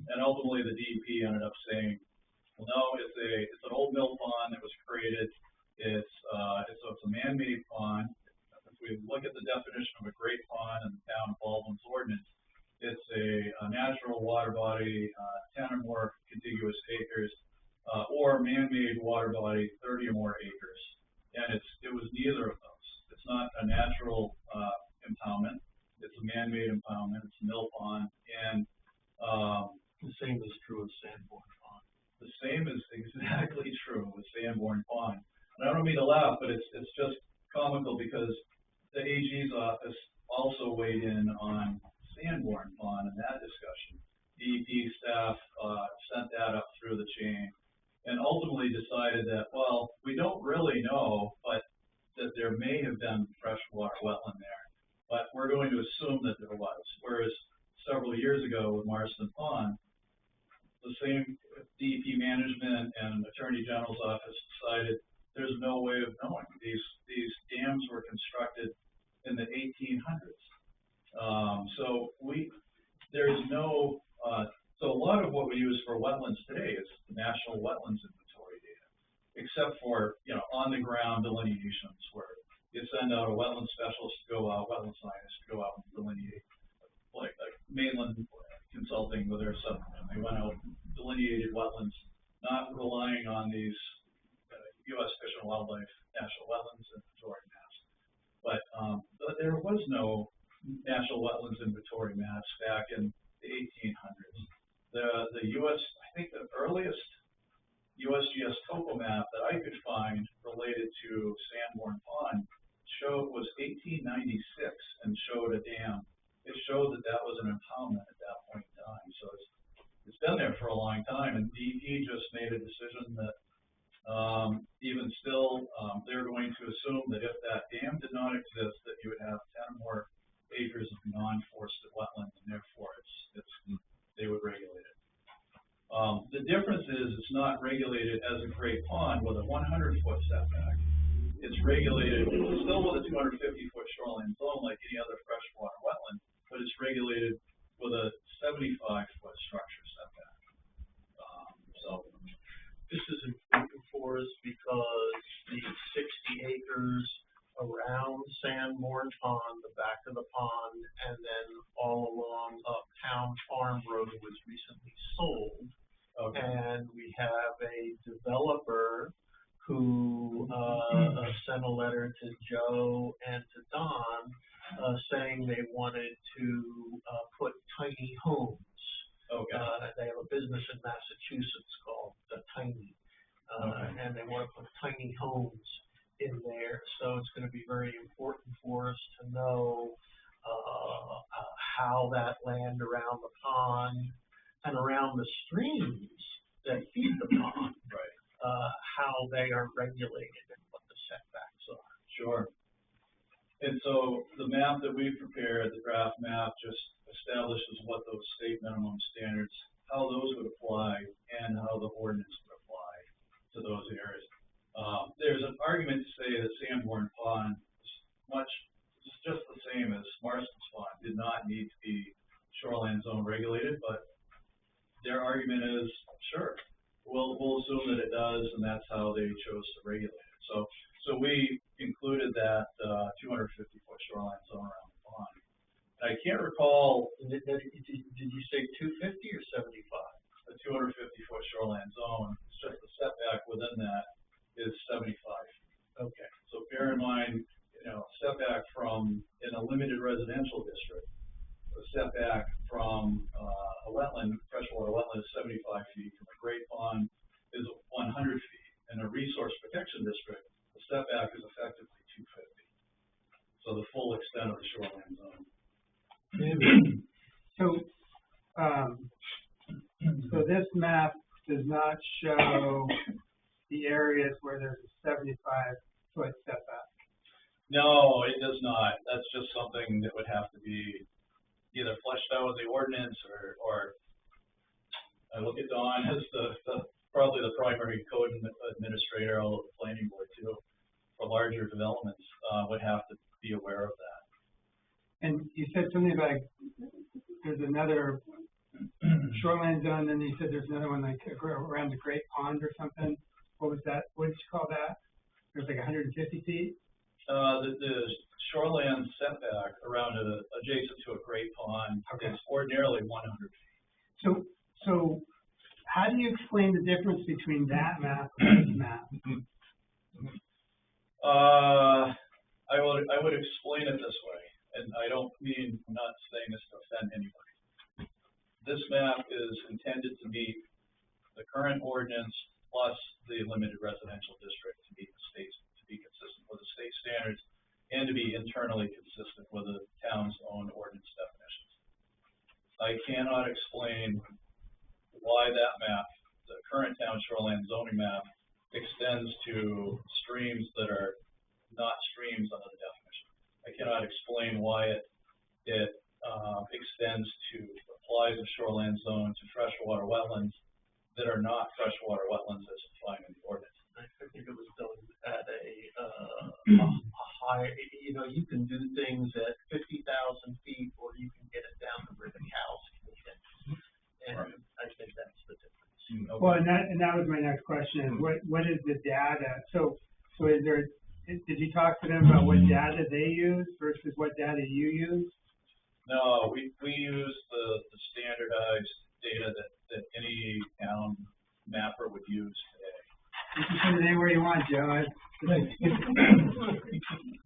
Speaker 7: And ultimately, the DEP ended up saying, well, no, it's an old mill pond that was look at the definition of a great pond in the town of Baldwin's ordinance, it's a natural water body, 10 or more contiguous acres, or man-made water body, 30 or more acres. And it was neither of those. It's not a natural impoundment. It's a man-made impoundment. It's a mill pond, and
Speaker 8: The same is true of Sanborn Pond.
Speaker 7: the same is exactly true with Sanborn Pond. And I don't mean to laugh, but it's just comical because the AG's office also weighed in on Sanborn Pond in that discussion. DEP staff sent that up through the chain and ultimately decided that, well, we don't really know, but that there may have been freshwater wetland there. But we're going to assume that there was. Whereas several years ago with Marston Pond, the same DEP management and Attorney General's office decided there's no way of knowing. These dams were constructed in the 1800s. So a lot of what we use for wetlands today is the National Wetlands Inventory data, except for, on the ground delineations where you send out a wetland specialist to go out, wetland scientist to go out and delineate, like Mainland Consulting with their submarine. They went out, delineated wetlands, not relying on these U.S. Fish and Wildlife National Wetlands Inventory maps. But there was no National Wetlands Inventory maps back in the 1800s. The U.S., I think the earliest USGS topo map that I could find related to Sanborn Pond was 1896 and showed a dam. It showed that was an impoundment at that point in time. So it's been there for a long time, and DEP just made a decision that even still, they're going to assume that if that dam did not exist, that you would have 10 or more acres of non-forested wetland, and therefore they would regulate it. The difference is it's not regulated as a great pond with a 100-foot setback. It's regulated still with a 250-foot shoreline zone like any other freshwater wetland, but it's regulated with a 75-foot structure setback.
Speaker 8: This is important for us because the 60 acres around Sanborn Pond, the back of the pond, and then all along Uptown Farm Road was recently sold.
Speaker 7: Okay.
Speaker 8: And we have a developer who sent a letter to Joe and to Don saying they wanted to put tiny homes.
Speaker 7: Okay.
Speaker 8: They have a business in Massachusetts called Tiny, and they want to put tiny homes in there. So it's going to be very important for us to know how that land around the pond and around the streams that feed the pond,
Speaker 7: Right.
Speaker 8: how they are regulated and what the setbacks are.
Speaker 7: Sure. And so the map that we prepared, the draft map, just establishes what those state minimum standards, how those would apply, and how the ordinance would apply to those areas. There's an argument to say that Sanborn Pond is just the same as Marston's Pond, did not need to be shoreline zone regulated, but their argument is, sure, we'll assume that it does, and that's how they chose to regulate it. So we included that 250-foot shoreline zone around the pond. I can't recall.
Speaker 8: Did you say 250 or 75?
Speaker 7: The 250-foot shoreline zone. It's just the setback within that is 75 feet.
Speaker 8: Okay.
Speaker 7: So bear in mind, setback from in a limited residential district, the setback from a wetland, freshwater wetland, is 75 feet. From a great pond is 100 feet. In a resource protection district, the setback is effectively 250. So the full extent of the shoreline zone.
Speaker 3: So this map does not show the areas where there's a 75-foot setback.
Speaker 7: No, it does not. That's just something that would have to be either fleshed out with the ordinance or I look at Don as probably the primary code administrator, although the planning board too, for larger developments would have to be aware of that.
Speaker 3: And you said something about there's another shoreline zone, and you said there's another one like around the Great Pond or something. What was that? What did you call that? There's like 150 feet?
Speaker 7: The shoreland setback around adjacent to a great pond is ordinarily 100 feet.
Speaker 3: So how do you explain the difference between that map and this map?
Speaker 7: I would explain it this way, and I don't mean, I'm not saying this to offend anybody. This map is intended to meet the current ordinance plus the limited residential district to meet the state's, to be consistent with the state standards and to be internally consistent with the town's own ordinance definitions. I cannot explain why that map, the current town shoreline zoning map, extends to streams that are not streams under the definition. I cannot explain why it extends to, applies a shoreline zone to freshwater wetlands that are not freshwater wetlands as defined in the ordinance.
Speaker 8: I think it was done at a high, you know, you can do things at 50,000 feet, or you can get it down to where the cows can get. And
Speaker 7: Right.
Speaker 8: I think that's the difference.
Speaker 7: Okay.
Speaker 3: Well, and that was my next question, is what is the data? So is there, did you talk to them about what data they use versus what data you use?
Speaker 7: No, we use the standardized data that any town mapper would use today.
Speaker 3: You can put it anywhere you want, Joe.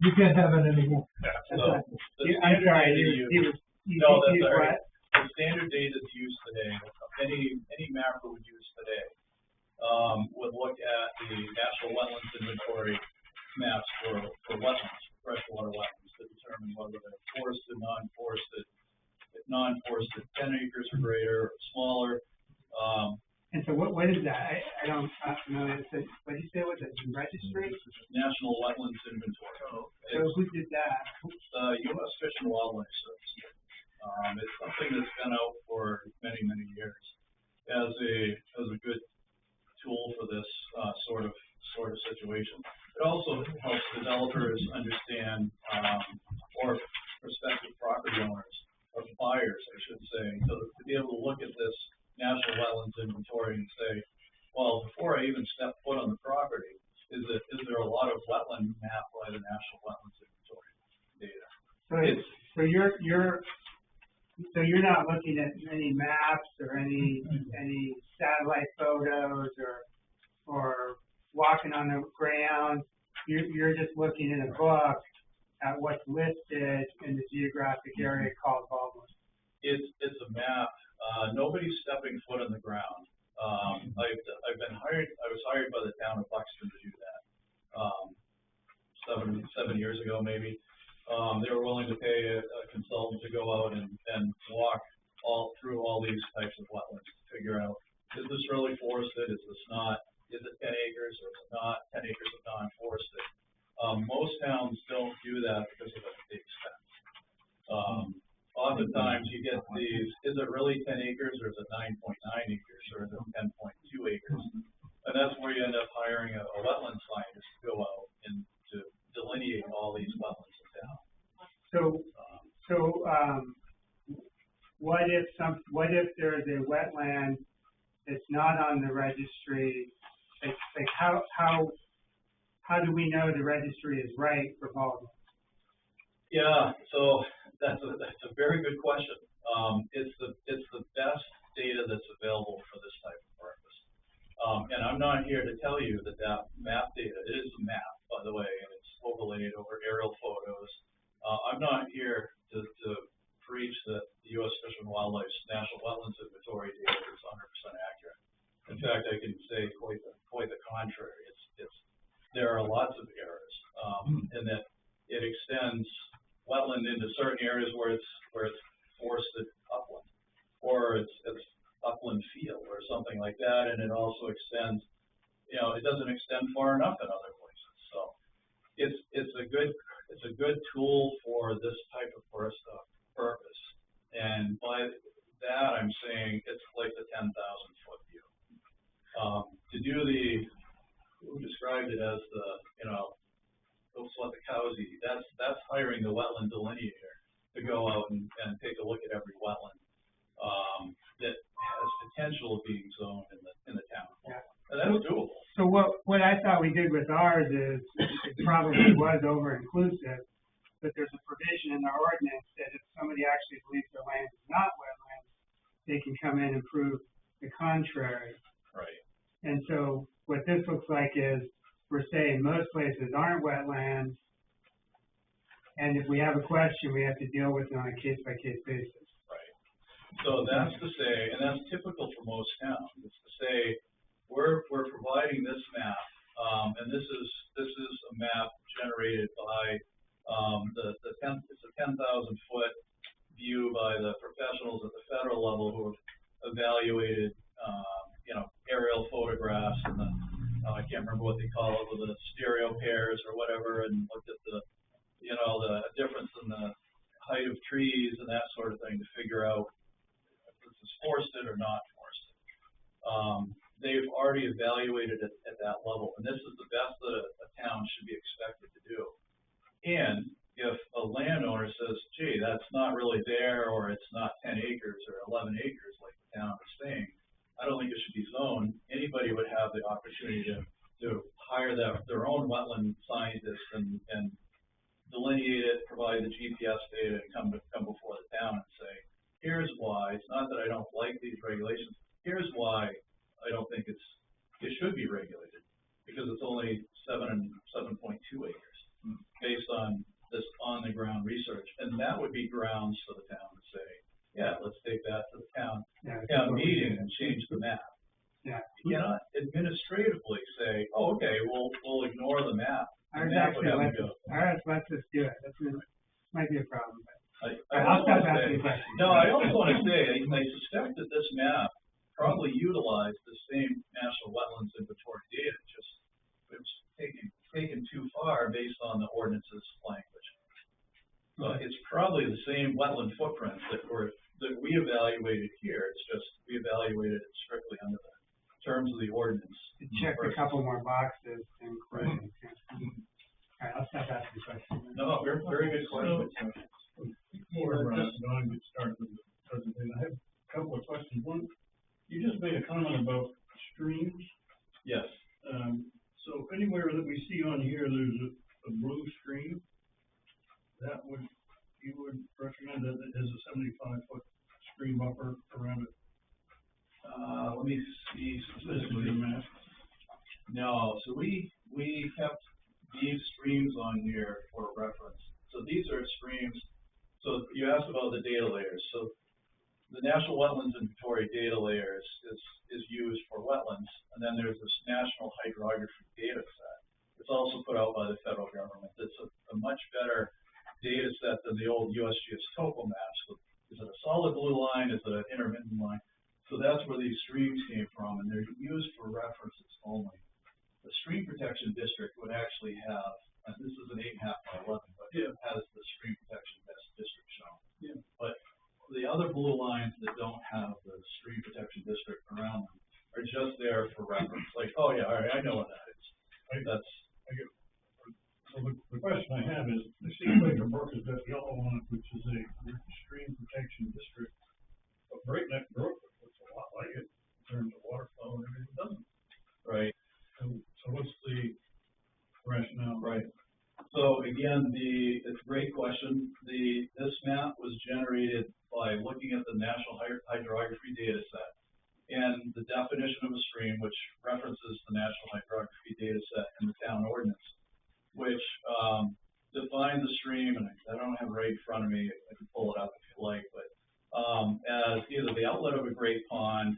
Speaker 1: You can't have it anymore.
Speaker 7: So the
Speaker 3: I'm
Speaker 7: standard
Speaker 3: sorry,
Speaker 7: data
Speaker 3: you
Speaker 7: No, that's
Speaker 3: use
Speaker 7: all right.
Speaker 3: what?
Speaker 7: The standard data that's used today, any mapper would use today, would look at the national wetlands inventory maps for wetlands, freshwater wetlands, to determine whether they're forested, non-forested, 10 acres or greater, or smaller.
Speaker 3: And so what is that? I don't know. What did you say was it? The registry?
Speaker 7: National wetlands inventory.
Speaker 3: So who did that?
Speaker 7: U.S. Fish and Wildlife Service. It's something that's been out for many, many years as a good tool for this sort of situation. It also helps developers understand, or prospective property owners, or buyers, I should say, to be able to look at this national wetlands inventory and say, well, before I even step foot on the property, is there a lot of wetland mapped by the National Wetlands Inventory data?
Speaker 3: So you're not looking at any maps or any satellite photos or walking on the ground. You're just looking in a book at what's listed in the geographic area called Baldwin.
Speaker 7: It's a map. Nobody's stepping foot on the ground. I've been hired. I was hired by the town of Buxton to do that. 7 years ago, maybe. They were willing to pay a consultant to go out and walk through all these types of wetlands to figure out, is this really forested? Is this not? Is it 10 acres or is it not? 10 acres of non-forested. Most towns don't do that because of the expense. Oftentimes you get these, is it really 10 acres or is it 9.9 acres or is it 10.2 acres? And that's where you end up hiring a wetland scientist to go out and to delineate all these wetlands in town.
Speaker 3: What if there is a wetland that's not on the registry? Like how do we know the registry is right for Baldwin?
Speaker 7: Yeah, so that's a very good question. It's the best data that's available for this type of purpose. And I'm not here to tell you that map data, it is a map, by the way, and it's overlaid over aerial photos. I'm not here to preach that the U.S. Fish and Wildlife's National Wetlands Inventory data is 100% accurate. In fact, I can say quite the contrary. There are lots of errors, in that it extends wetland into certain areas where it's forested upland, or it's upland field or something like that, and it also extends, it doesn't extend far enough in other places. So it's a good tool for this type of purpose. And by that I'm saying it's like the 10,000 foot view. To do who described it as let's let the cows eat. That's hiring the wetland delineator to go out and take a look at every wetland that has potential of being zoned in the town.
Speaker 3: Yeah.
Speaker 7: And that's doable.
Speaker 3: So what I thought we did with ours is it probably was over inclusive, but there's a provision in our ordinance that if somebody actually believes their land is not wetlands, they can come in and prove the contrary.
Speaker 7: Right.
Speaker 3: And so what this looks like is we're saying most places aren't wetlands, and if we have a question, we have to deal with it on a case-by-case basis.
Speaker 7: Right. So that's to say, and that's typical for most towns, it's to say, we're providing this map, and this is a map generated by, it's a 10,000 foot view by the professionals at the federal level who have evaluated, aerial photographs and the, I can't remember what they call it, with the stereo pairs or whatever, and looked at the difference in the height of trees and that sort of thing to figure out if this is forested or not forested. They've already evaluated it at that level, and this is the best that a town should be expected to do. And if a landowner says, gee, that's not really there, or it's not 10 acres or 11 acres like the town is saying, I don't think it should be zoned. Anybody would have the opportunity to hire their own wetland scientist and delineate it, provide the GPS data, and come before the town and say, here's why. It's not that I don't like these regulations. Here's why I don't think it should be regulated, because it's only 7.2 acres based on this on-the-ground research, and that would be grounds for the town to say, yeah, let's take that to the town meeting and change the map.
Speaker 3: Yeah.
Speaker 7: You cannot administratively say, oh, okay, we'll ignore the map.
Speaker 3: Ours actually lets us do it. This might be a problem, but I'll stop asking questions.
Speaker 7: No, I also want to say, I suspect that this map probably utilized the same National Wetlands Inventory data, just it was taken too far based on the ordinance's language. It's probably the same wetland footprint that we evaluated here. It's just we evaluated it strictly under the terms of the ordinance.
Speaker 3: Check a couple more boxes and questions. All right, I'll stop asking questions.
Speaker 7: No, very, very good question.
Speaker 9: Before Don gets started with the presentation, I have a couple of questions. One, you just made a comment about streams.
Speaker 7: Yes.
Speaker 9: So anywhere that we see on here, there's a blue stream, you would recommend that it has a 75-foot stream buffer around it?
Speaker 7: Let me see specifically. No, so we kept these streams on here for reference. So these are streams. So you asked about the data layers. So the National Wetlands Inventory data layers is used for wetlands, and then there's this National Hydrography data set. It's also put out by the federal government. It's a much better data set than the old USGS topo maps. So is it a solid blue line? Is it an intermittent line? So that's where these streams came from, and they're used for references only. The stream protection district would actually have, and this is an 8.5 by 11, but it has the stream protection district shown.
Speaker 9: Yeah.
Speaker 7: But the other blue lines that don't have the stream protection district around them are just there for reference. Like, oh yeah, all right, I know what that is.
Speaker 9: So the question I have is, I see Quaker Brook has got yellow on it, which is a stream protection district. But Breakneck Brook looks a lot like it in terms of water flow and everything, doesn't it?
Speaker 7: Right.
Speaker 9: So what's the rationale?
Speaker 7: Right. So again, it's a great question. This map was generated by looking at the National Hydrography data set and the definition of a stream, which references the National Hydrography data set in the town ordinance, which defines a stream, and I don't have it right in front of me. I can pull it up if you like, but as either the outlet of a great pond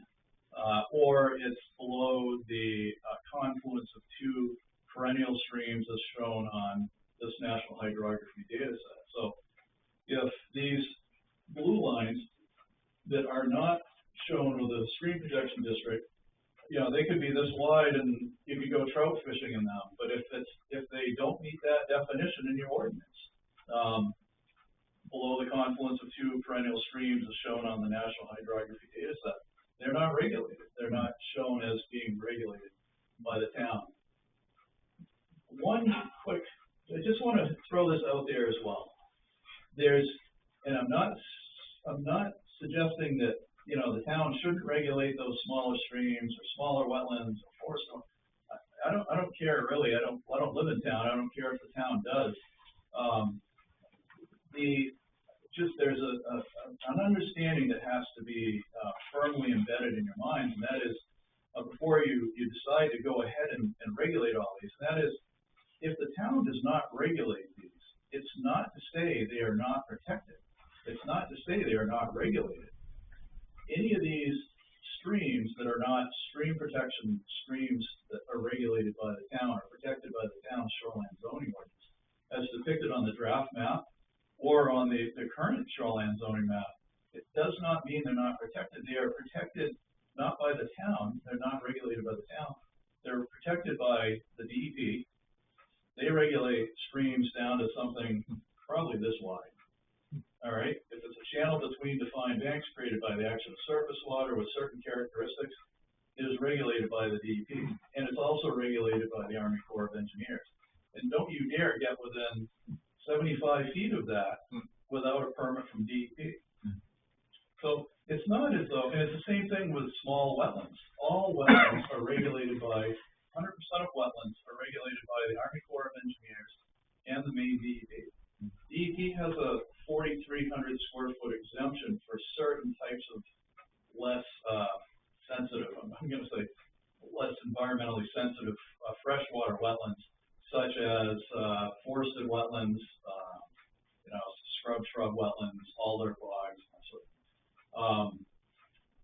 Speaker 7: or it's below the confluence of two perennial streams as shown on this National Hydrography data set. So if these blue lines that are not shown with a stream protection district, they could be this wide and you could go trout fishing in them. But if they don't meet that definition in your ordinance, below the confluence of two perennial streams as shown on the National Hydrography data set, they're not regulated. They're not shown as being regulated by the town. I just want to throw this out there as well. And I'm not suggesting that the town shouldn't regulate those smaller streams or smaller wetlands or forest. I don't care really. I don't live in town. I don't care if the town does. there's an understanding that has to be firmly embedded in your minds, and that is, before you decide to go ahead and regulate all these, and that is, if the town does not regulate these, it's not to say they are not protected. It's not to say they are not regulated. Any of these streams that are not stream protection streams that are regulated by the town or protected by the town's shoreline zoning ordinance, as depicted on the draft map or on the current shoreline zoning map, it does not mean they're not protected. They are protected not by the town. They're not regulated by the town. They're protected by the DEP. They regulate streams down to something probably this wide. All right? If it's a channel between defined banks created by the action of surface water with certain characteristics, it is regulated by the DEP. And it's also regulated by the Army Corps of Engineers. And don't you dare get within 75 feet of that without a permit from DEP. So it's not as though, and it's the same thing with small wetlands. All wetlands are regulated by, 100% of wetlands are regulated by the Army Corps of Engineers and the Maine DEP. DEP has a 4,300 square foot exemption for certain types of less sensitive, I'm going to say less environmentally sensitive freshwater wetlands, such as forested wetlands, scrub wetlands, alder bogs, that sort of thing.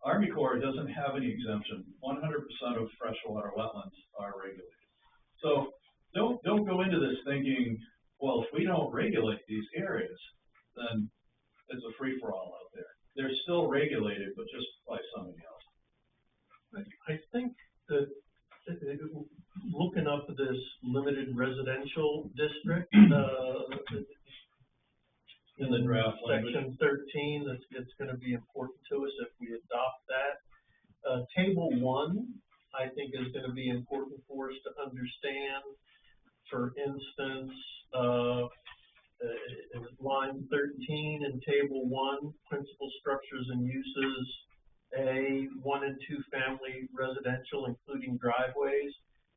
Speaker 7: Army Corps doesn't have any exemption. 100% of freshwater wetlands are regulated. So don't go into this thinking, well, if we don't regulate these areas, then it's a free-for-all out there. They're still regulated, but just by somebody else.
Speaker 8: I think that looking up this limited residential district,
Speaker 7: in the draft language,
Speaker 8: section 13, it's going to be important to us if we adopt that. Table 1, I think, is going to be important for us to understand. For instance, line 13 in table 1, principal structures and uses, A, 1 and 2 family residential, including driveways.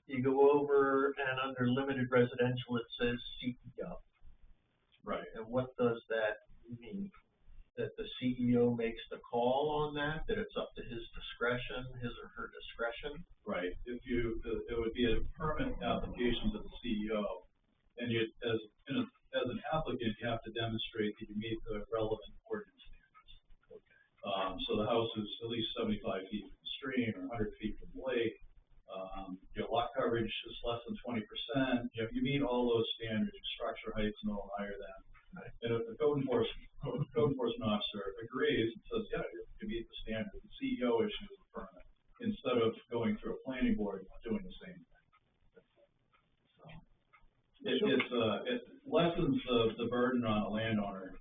Speaker 8: You go over and under limited residential, it says CEO.
Speaker 7: right?
Speaker 8: And what does that mean? That the CEO makes the call on that it's up to his discretion, his or her discretion?
Speaker 7: Right. It would be a permit application to the CEO, and as an applicant, you have to demonstrate that you meet the relevant ordinance standards. Okay. So the house is at least 75 feet from the stream or 100 feet from the lake. Your lot coverage is less than 20%. You meet all those standards. Your structure height's no higher than. Right. And if the code enforcement officer agrees and says, yeah, you meet the standard, the CEO issues the permit instead of going through a planning board and doing the same thing. So it lessens the burden on a landowner.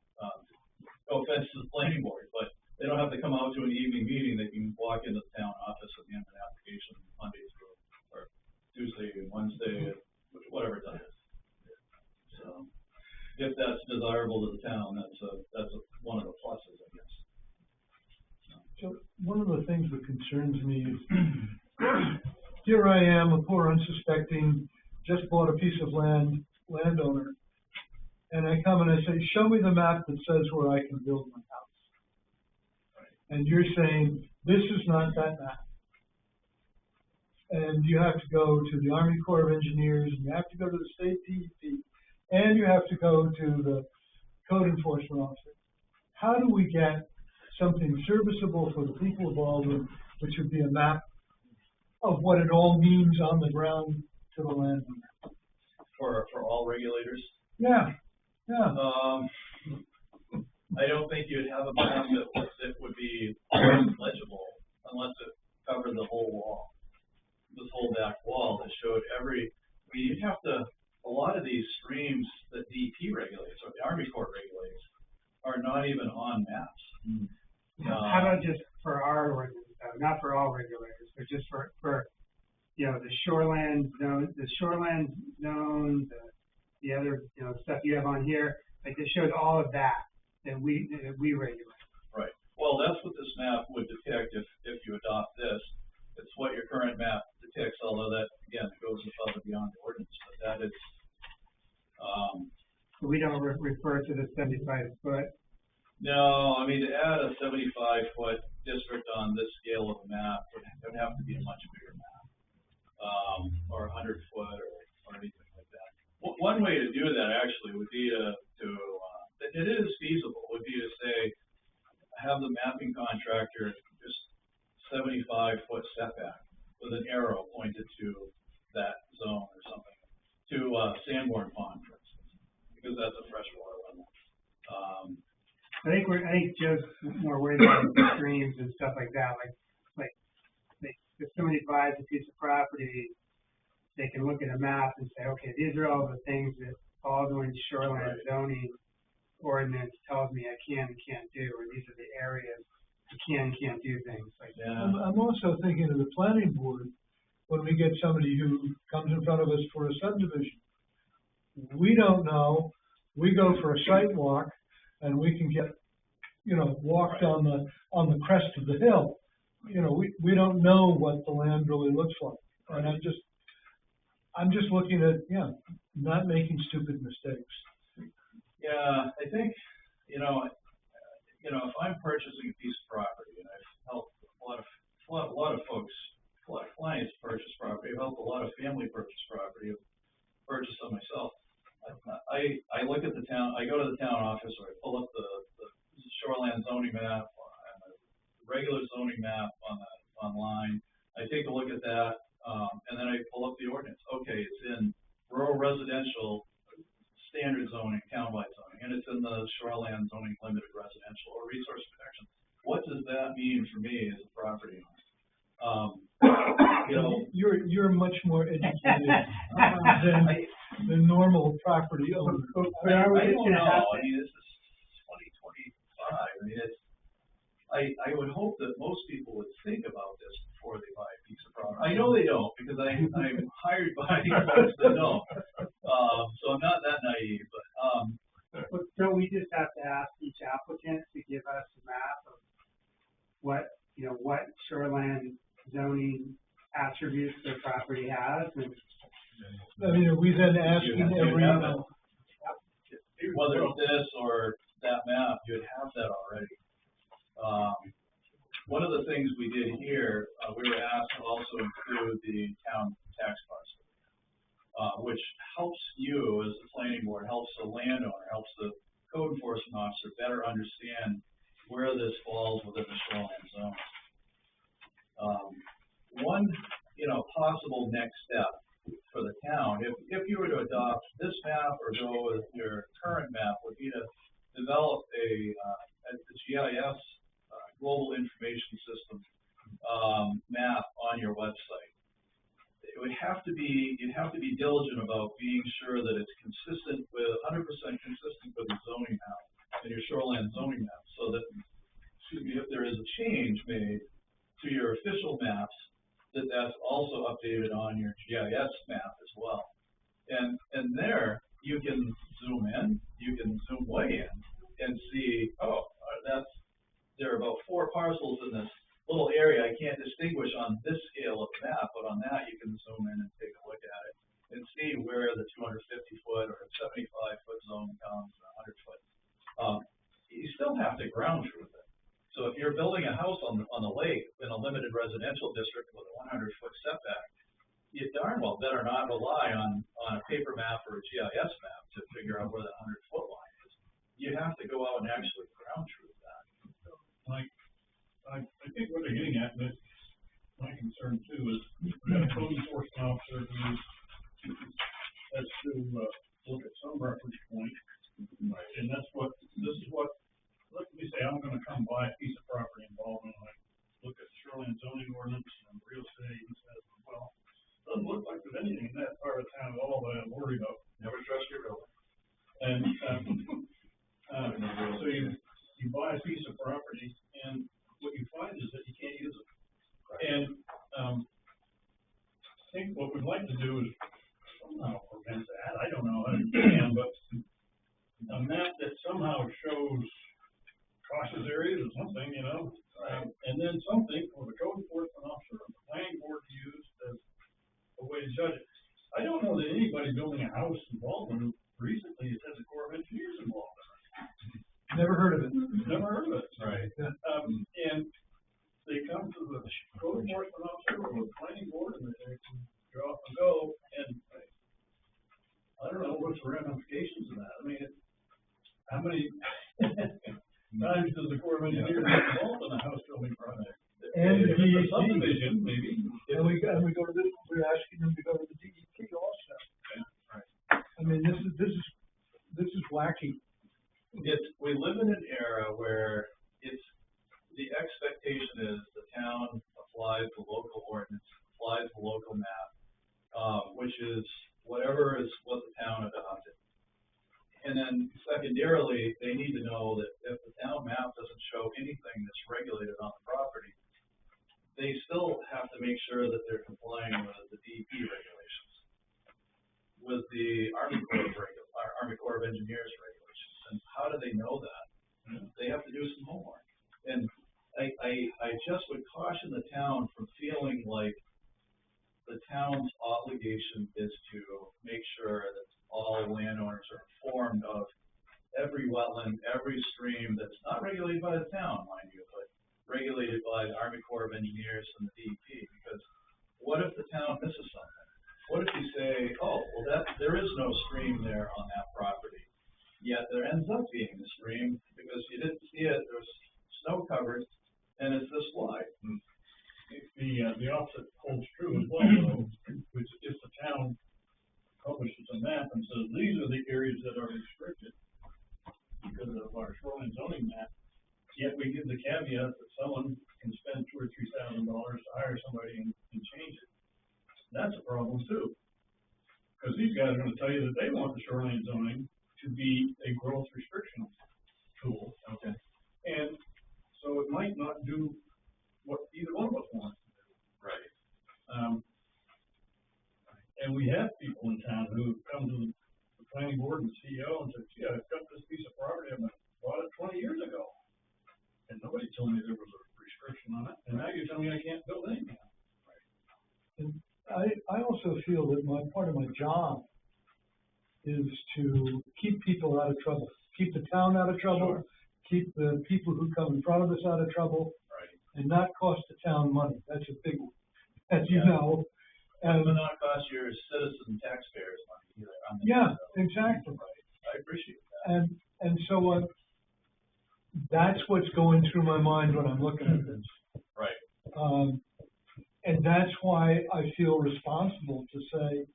Speaker 7: No offense to the planning board, but they don't have to come out to an evening meeting. They can walk into the town office at the end of the application Monday through or Tuesday and Wednesday, whatever time. So if that's desirable to the town, that's one of the pluses, I guess.
Speaker 1: So one of the things that concerns me is here I am, a poor unsuspecting, just bought a piece of landowner, and I come and I say, show me the map that says where I can build my house. Right. And you're saying, this is not that map. And you have to go to the Army Corps of Engineers, and you have to go to the state DEP, and you have to go to the code enforcement officer. How do we get something serviceable for the people of Baldwin, which would be a map of what it all means on the ground to the landowner?
Speaker 7: For all regulators?
Speaker 1: Yeah.
Speaker 7: I don't think you'd have a map that would be legible unless it covered the whole wall, this whole back wall that showed you'd have to. A lot of these streams that DEP regulates or the Army Corps regulates are not even on maps.
Speaker 3: How about just for our ordinance, not for all regulators, but just for the shoreland zone, the other stuff you have on here, like it shows all of that we regulate.
Speaker 7: Right. Well, that's what this map would depict if you adopt this. It's what your current map depicts, although that, again, goes above and beyond the ordinance. But that is,
Speaker 3: we don't refer to the 75 foot.
Speaker 7: No, I mean, to add a 75-foot district on this scale of a map would have to be a much bigger map, or 100 foot or anything like that. One way to do that actually would be it is feasible, would be to say, have the mapping contractor just 75-foot setback with an arrow pointed to that zone or something, to Sanborn Pond, for instance, because that's a freshwater level.
Speaker 3: I think Joe's more worried about streams and stuff like that. Like if somebody buys a piece of property, they can look at a map and say, okay, these are all the things that Baldwin shoreline zoning ordinance tells me I can and can't do, or these are the areas you can and can't do things like that.
Speaker 7: Yeah.
Speaker 1: I'm also thinking of the planning board, when we get somebody who comes in front of us for a subdivision. We don't know, we go for a site walk, and we can get, walked on the crest of the hill. We don't know what the land really looks like. And I'm just looking at, not making stupid mistakes.
Speaker 7: Yeah, I think, if I'm purchasing a piece of property, and I've helped a lot of folks, a lot of clients purchase property, I've helped a lot of family purchase property, I've purchased some myself. I look at the town, I go to the town office, or I pull up the shoreline zoning map, and the regular zoning map online. I take a look at that, and then I pull up the ordinance. Okay, it's in rural residential standard zoning, townwide zoning, and it's in the shoreline zoning limited residential or resource protection. What does that mean for me as a property owner? You're
Speaker 1: much more educated than the normal property owner.
Speaker 7: I don't know. I mean, this is 2025. I mean, I would hope that most people would think about this before they buy a piece of property. I know they don't, because I'm hired by folks that don't. So I'm not that naive, but
Speaker 3: So we just have to ask each applicant to give us a map of what shoreline zoning attributes their property has, and
Speaker 1: I mean, are we then asking every,
Speaker 7: whether it's this or that map, you'd have that already. One of the things we did here, we were asked to also include the town tax parcel, which helps you as the planning board, helps the landowner, helps the code enforcement officer better understand where this falls within the shoreline zone. One, possible next step for the town, if you were to adopt this map or go with your current map, would be to develop a GIS, Global Information System, map on your website. It would have to be, you'd have to be diligent about being sure that it's consistent with, 100% consistent with the zoning map and your shoreline zoning map, so that, if there is a change made to your official maps, that's also updated on your GIS map as well. And there, you can zoom in, you can zoom way in, and see, there are about 4 parcels in this little area. I can't distinguish on this scale of the map, but on that, you can zoom in and take a look at it and see where the 250-foot or 75-foot zone comes, 100-foot. You still have to ground truth it. So if you're building a house on the lake in a limited residential district with a 100-foot setback, you darn well better not rely on a paper map or a GIS map to figure out where the 100-foot line is. You have to go out and actually ground truth that.
Speaker 9: I think what they're getting at, but my concern too is we have a code enforcement officer who has to look at some reference point, and this is what, let me say, I'm going to come buy a piece of property involved, and I look at shoreline zoning ordinance and real estate, and says, well, it doesn't look like there's anything in that part of town at all that I'm worried about.
Speaker 7: Never trust your builder.
Speaker 9: And so you buy a piece of property, and what you find is that you can't use it. And I think what we'd like to do is somehow prevent that. I don't know how you can, but a map that somehow shows cautious areas or something, and then something for the code enforcement officer and the planning board to use as a way to judge it. I don't know that anybody building a house in Baldwin recently it has a Corps of Engineers involved.
Speaker 1: Never heard of it.
Speaker 9: Never heard of it.
Speaker 7: Right.
Speaker 9: And they come to the code enforcement officer or the planning board and they go off and go, and I don't know what's the ramifications of that. I mean, how many times does the Corps of Engineers get involved in a house building project?
Speaker 1: And
Speaker 9: If
Speaker 1: the
Speaker 9: it's a
Speaker 1: DEP.
Speaker 9: subdivision, maybe.
Speaker 1: And we go to the, we're asking them to go to the DEP also. I mean, this is wacky.
Speaker 7: We live in an era where the expectation is the town applies the local ordinance, applies the local map, which is what the town adopted. And then secondarily, they need to know that if the town map doesn't show anything that's regulated on the property, they still have to make sure that they're complying with the DEP regulations, with the Army Corps of Engineers regulations. And how do they know that? They have to do some homework. And I just would caution the town from feeling like the town's obligation is to make sure that all landowners are informed of every wetland, every stream that's not regulated by the town, mind you, but regulated by the Army Corps of Engineers and the DEP. Because what if the town misses something? What if you say, oh, well, there is no stream there on that property, yet there ends up being a stream because you didn't see it, there's snow covered, and it's this wide.
Speaker 9: The opposite holds true as well, though, which if the town publishes a map and says, these are the areas that are restricted because of our shoreline zoning map, yet we give the caveat that someone can spend $2,000 or $3,000 to hire somebody and change it. That's a problem too. Because these guys are gonna tell you that they want the shoreline zoning to be a growth restriction tool.
Speaker 7: Okay.
Speaker 9: And so it might not do what either one of us wants to do.
Speaker 7: Right.
Speaker 9: And we have people in town who come to the planning board and CEO and say, gee, I've got this piece of property, I bought it 20 years ago. And nobody told me there was a restriction on it, and now you're telling me I can't build anything.
Speaker 1: And I also feel that part of my job is to keep people out of trouble, keep the town out of trouble, keep the people who come in front of us out of trouble, and not cost the town money. That's a big one, as you know.
Speaker 7: And not cost your citizen taxpayers money either.
Speaker 1: Yeah, exactly.
Speaker 7: Right. I appreciate that.
Speaker 1: And so that's what's going through my mind when I'm looking at this.
Speaker 7: Right.
Speaker 1: And that's why I feel responsible to say,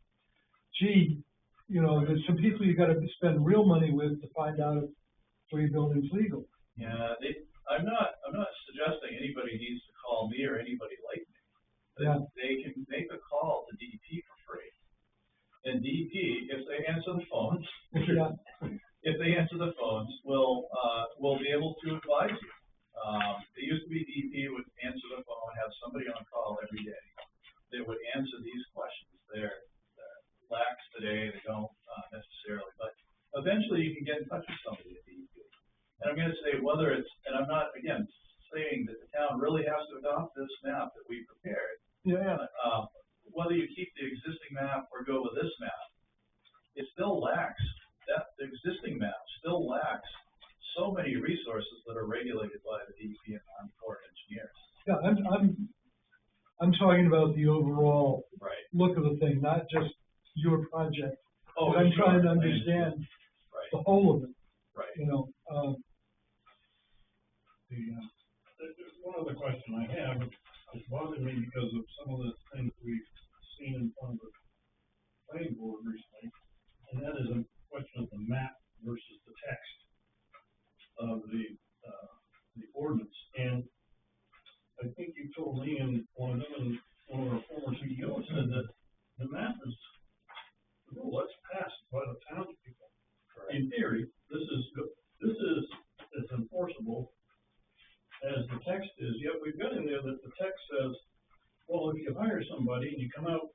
Speaker 1: gee, you know, there's some people you got to spend real money with to find out if 3 buildings legal.
Speaker 7: Yeah, I'm not suggesting anybody needs to call me or anybody like me.
Speaker 1: Yeah.
Speaker 7: They can make a call to DEP for free. And DEP, if they answer the phones,
Speaker 1: Yeah.
Speaker 7: if they answer the phones, will be able to advise you. It used to be DEP would answer the phone, have somebody on call every day. They would answer these questions. They're lax today, they don't necessarily, but eventually you can get in touch with somebody at DEP. And I'm going to say whether it's, and I'm not, again, saying that the town really has to adopt this map that we prepared.
Speaker 1: Yeah.
Speaker 7: Whether you keep the existing map or go with this map, it still lacks, the existing map still lacks so many resources that are regulated by the DEP and the Army Corps of Engineers.
Speaker 1: Yeah, I'm talking about the overall look of the thing, not just your project.
Speaker 7: Oh,
Speaker 1: I'm
Speaker 7: sure.
Speaker 1: trying to understand the whole of it.
Speaker 7: Right.
Speaker 1: You know,
Speaker 9: One other question I have, which bothered me because of some of the things we've seen in front of the planning board recently, and that is a question of the map versus the text of the ordinance. And I think you told me and one of them and one of our former CEOs said that the map is, well, that's passed by the townspeople. In theory, this is as enforceable as the text is, yet we've got in there that the text says, well, if you hire somebody and you come out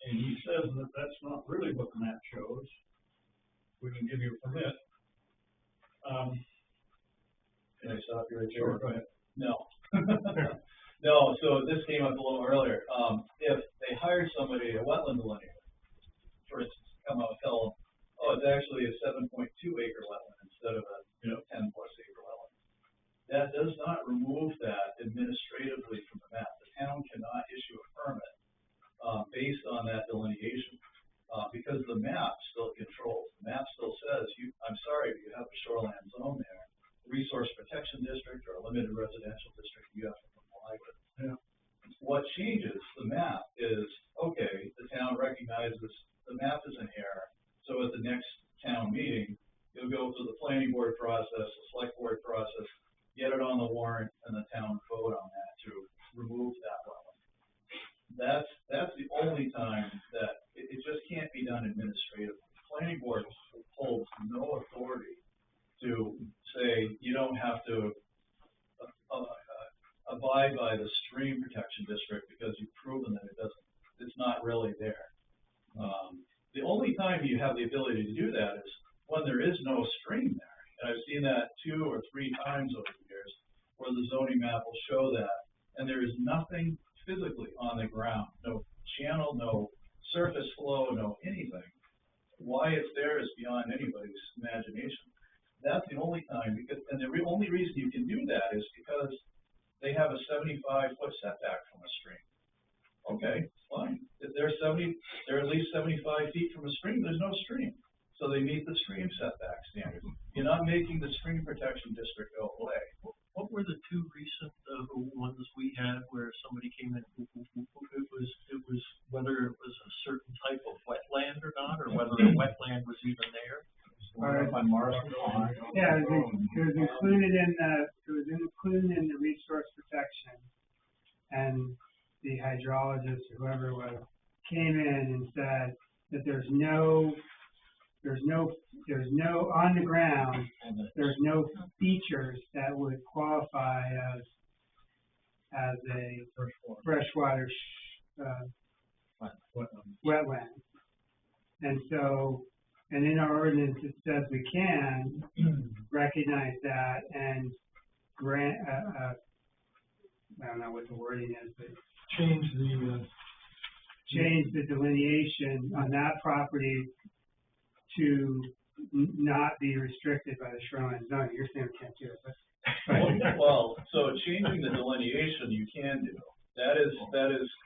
Speaker 9: and he says that that's not really what the map shows, we can give you a permit.
Speaker 7: Can I stop you right there?
Speaker 9: Sure, go ahead.
Speaker 7: No. No, so this came up a little earlier. If they hire somebody, a wetland delineator, for instance, come out and tell them, oh, it's actually a 7.2 acre wetland instead of a 10+ acre wetland. That does not remove that administratively from the map. The town cannot issue a permit based on that delineation because the map still controls. The map still says, I'm sorry, but you have a shoreline zone there, resource protection district or a limited residential district you have to comply with.
Speaker 9: Yeah.
Speaker 7: What changes the map is, okay, the town recognizes the map is an error, so at the next town meeting, you'll go through the planning board process, the select board process, get it on the warrant, and the town vote on that to remove that wetland. That's the only time that it just can't be done administratively. Planning board holds no authority to say you don't have to abide by the stream protection district because you've proven that it's not really there. The only time you have the ability to do that is when there is no stream there. And I've seen that 2 or 3 times over the years where the zoning map will show that, and there is nothing physically on the ground, no channel, no surface flow, no anything. Why it's there is beyond anybody's imagination. That's the only time, and the only reason you can do that is because they have a 75-foot setback from a stream. Okay, fine. If they're at least 75 feet from a stream, there's no stream. So they meet the stream setback standard. You're not making the stream protection district go away.
Speaker 8: What were the 2 recent ones we had where somebody came in? It was whether it was a certain type of wetland or not, or whether a wetland was even there.
Speaker 2: On Morrison Pond.
Speaker 3: Yeah, it was included in the resource protection, and the hydrologist, whoever it was, came in and said that there's no on the ground, there's no features that would qualify as a freshwater wetland. And so, and in our ordinance it says we can recognize that and grant, I don't know what the wording is, but
Speaker 1: Change
Speaker 3: the delineation on that property to not be restricted by the shoreline zone. You're saying we can't do it, but.
Speaker 7: Well, so changing the delineation you can do. That is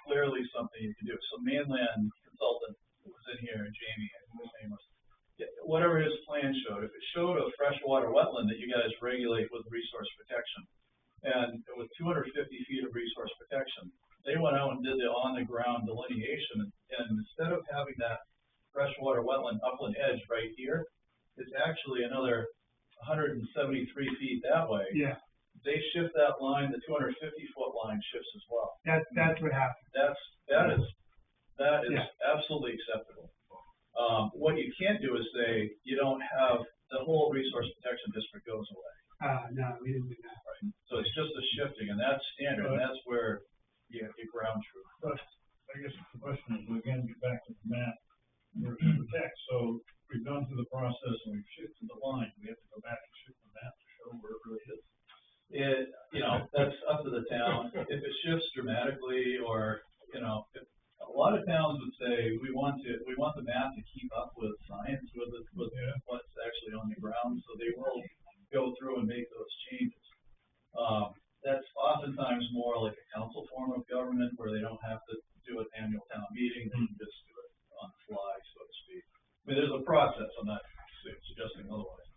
Speaker 7: clearly something you can do. So Mainland Consultant was in here, and Jamie, I think his name was, whatever his plan showed, if it showed a freshwater wetland that you guys regulate with resource protection, and with 250 feet of resource protection, they went out and did the on-the-ground delineation, and instead of having that freshwater wetland upland edge right here, it's actually another 173 feet that way.
Speaker 3: Yeah.
Speaker 7: They shift that line, the 250-foot line shifts as well.
Speaker 3: That's what happened.
Speaker 7: That is absolutely acceptable. What you can't do is say you don't have the whole resource protection district goes away.
Speaker 3: No, we didn't do that.
Speaker 7: Right. So it's just a shifting, and that's standard, and that's where you have your ground truth.
Speaker 9: But I guess the question is, again, get back to the map versus the text. So we've gone through the process and we've shifted the line. We have to go back and shift the map to show where it really is.
Speaker 7: That's up to the town. If it shifts dramatically, or if a lot of towns would say we want the map to keep up with science, with what's actually on the ground, so they will go through and make those changes. That's oftentimes more like a council form of government where they don't have to do an annual town meeting, they can just do it on the fly, so to speak. I mean, there's a process, I'm not suggesting otherwise.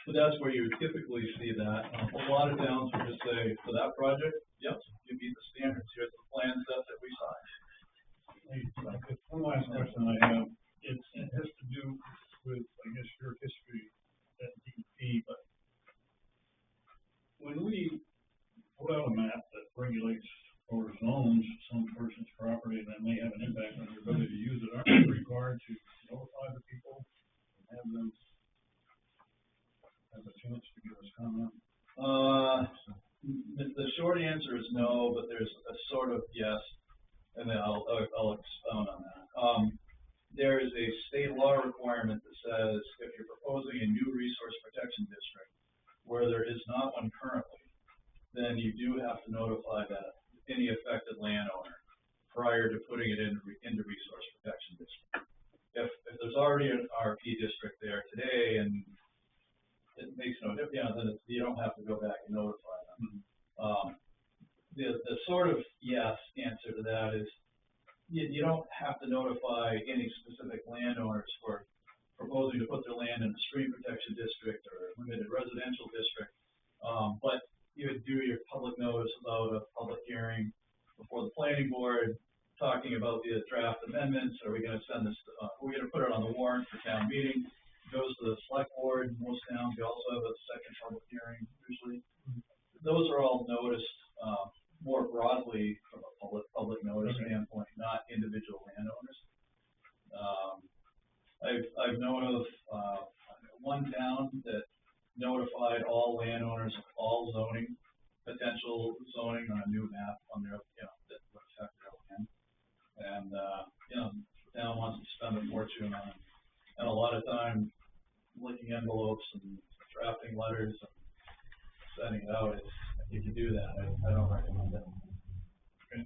Speaker 7: But that's where you typically see that. A lot of towns would just say, for that project, yes, you meet the standards, here's the plan set that we signed.
Speaker 9: One last question I have, it has to do with, I guess, your history at DEP, but when we put out a map that regulates or zones some person's property and that may have an impact on your ability to use it, aren't we required to notify the people and have them have a chance to give us comment?
Speaker 7: The short answer is no, but there's a sort of yes, and then I'll expound on that. There is a state law requirement that says if you're proposing a new resource protection district where there is not one currently, then you do have to notify any affected landowner prior to putting it into resource protection district. If the there's already an RP district there today, and it makes no difference, then you don't have to go back and notify them. The sort of yes answer to that is, you don't have to notify any specific landowners for proposing to put their land in a stream protection district or a limited residential district. But you would do your public notice about a public hearing before the planning board, talking about the draft amendments. Are we gonna send this, we're gonna put it on the warrant for town meeting, goes to the select board. In most towns, we also have a second public hearing usually. Those are all noticed, more broadly from a public notice standpoint, not individual landowners. I've known of, one town that notified all landowners of all zoning, potential zoning on a new map on their, that would affect their land. And, the town wants to spend a fortune on, and a lot of time licking envelopes and drafting letters and sending it out. You can do that. I don't recommend that. Okay.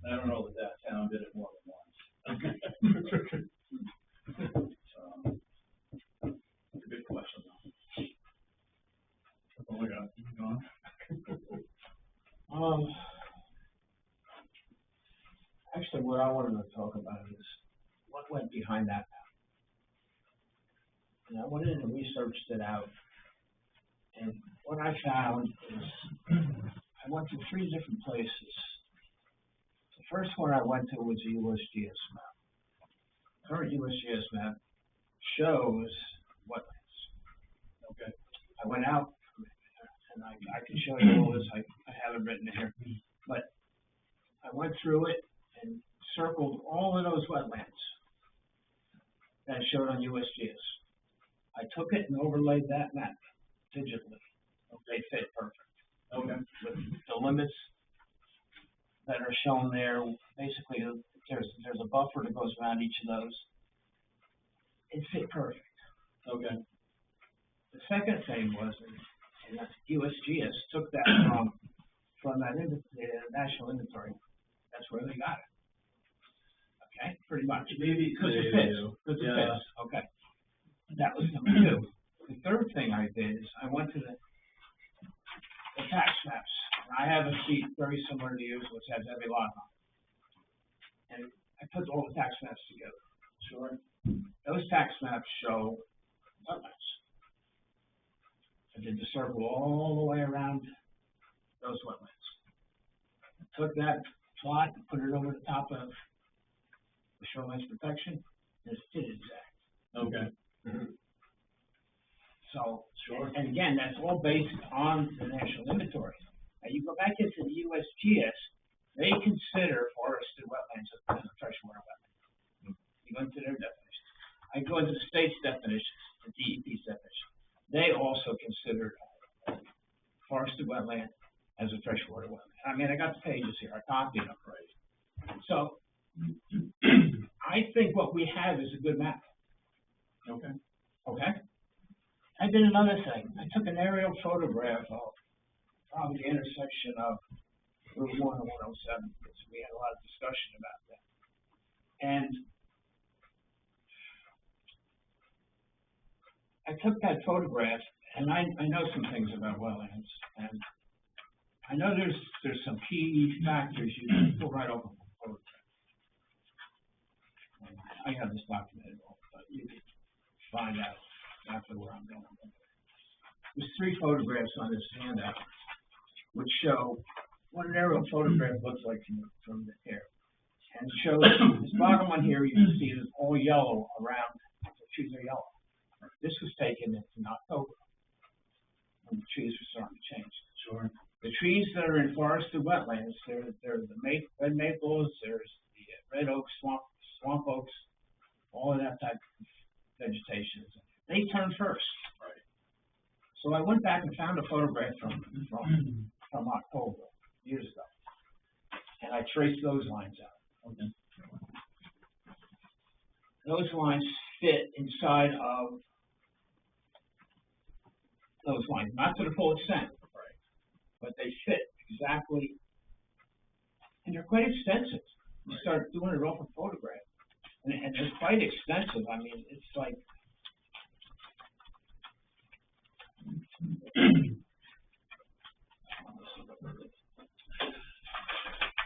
Speaker 7: I don't know that town did it more than once. So, it's a good question though.
Speaker 9: That's all I got. Keep going.
Speaker 6: Actually, what I wanted to talk about is what went behind that map. And I went in and researched it out. And what I found is I went to 3 different places. The first one I went to was a USGS map. The current USGS map shows wetlands. Okay. I went out, and I can show you all this. I have it written here. But I went through it and circled all of those wetlands that showed on USGS. I took it and overlaid that map digitally. They fit perfect. Okay. With the limits that are shown there, basically there's a buffer that goes around each of those. It fit perfect. Okay. The second thing was, and that's USGS took that from that national inventory. That's where they got it. Okay, pretty much. Maybe because it fits. Because it fits. Okay. That was number 2. The third thing I did is I went to the tax maps. I have a sheet very similar to yours, which has every lot on it. And I put all the tax maps together. Sure. Those tax maps show wetlands. I did the circle all the way around those wetlands. I took that plot and put it over the top of the shoreline protection, and it fit exact. Okay. So, sure. And again, that's all based on the national inventory. Now, you go back into the USGS, they consider forested wetlands as a freshwater wetland. You go into their definitions. I go into the state's definitions, the DEP's definition. They also consider forested wetland as a freshwater wetland. I mean, I got the pages here. I copied them. Right. So, I think what we have is a good map. Okay. Okay. I did another thing. I took an aerial photograph of probably the intersection of Route 1 and 107, because we had a lot of discussion about that. And I took that photograph, and I know some things about wetlands, and I know there's some key factors you can pull right over from the photograph. I have this documented, but you can find out after where I'm going. There's 3 photographs on this handout which show what an aerial photograph looks like from the air. And it shows this bottom one here, you can see is all yellow around, the trees are yellow. This was taken in October, when the trees were starting to change. Sure. The trees that are in forested wetlands, there's the red maples, there's the red oaks, swamp oaks, all of that type of vegetation. They turn first. Right. So I went back and found a photograph from October, years ago. And I traced those lines out. Okay. Those lines fit inside of those lines, not to the full extent, right, but they fit exactly, and they're quite extensive. You start doing it off a photograph. and it's quite expensive, I mean, it's like,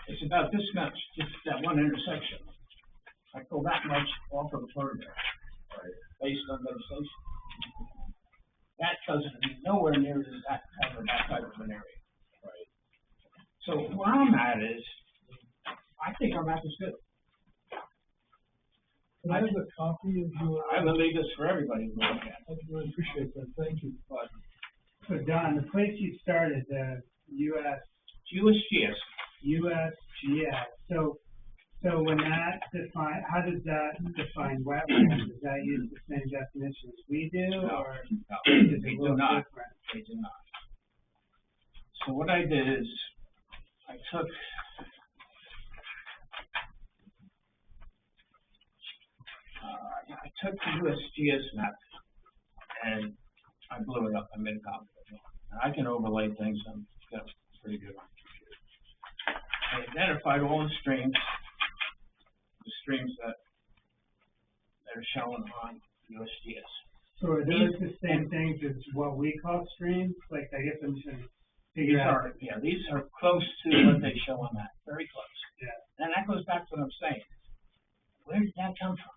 Speaker 6: it's about this much, just that one intersection. I pull that much off of the photograph, based on legislation. That doesn't, nowhere near that type of an area.
Speaker 7: Right.
Speaker 6: So where I'm at is, I think our map is good.
Speaker 1: Can I have a copy of your?
Speaker 6: I will leave this for everybody to look at.
Speaker 1: I really appreciate that, thank you.
Speaker 6: But
Speaker 3: So Don, the place you started, the
Speaker 6: USGS,
Speaker 3: USGS, so when that define, how does that define wetlands? Does that use the same definition as we do, or is it
Speaker 6: they
Speaker 3: a
Speaker 6: do
Speaker 3: little
Speaker 6: not.
Speaker 3: different?
Speaker 6: They do not. So what I did is, I took the USGS map and I blew it up. I made a copy of it. And I can overlay things. I'm got pretty good on computer. I identified all the streams that are shown on USGS.
Speaker 3: So are those the same things as what we call streams? Like, I guess I'm just trying to figure out.
Speaker 6: These are close to what they show on that. Very close.
Speaker 3: Yeah.
Speaker 6: And that goes back to what I'm saying. Where did that come from?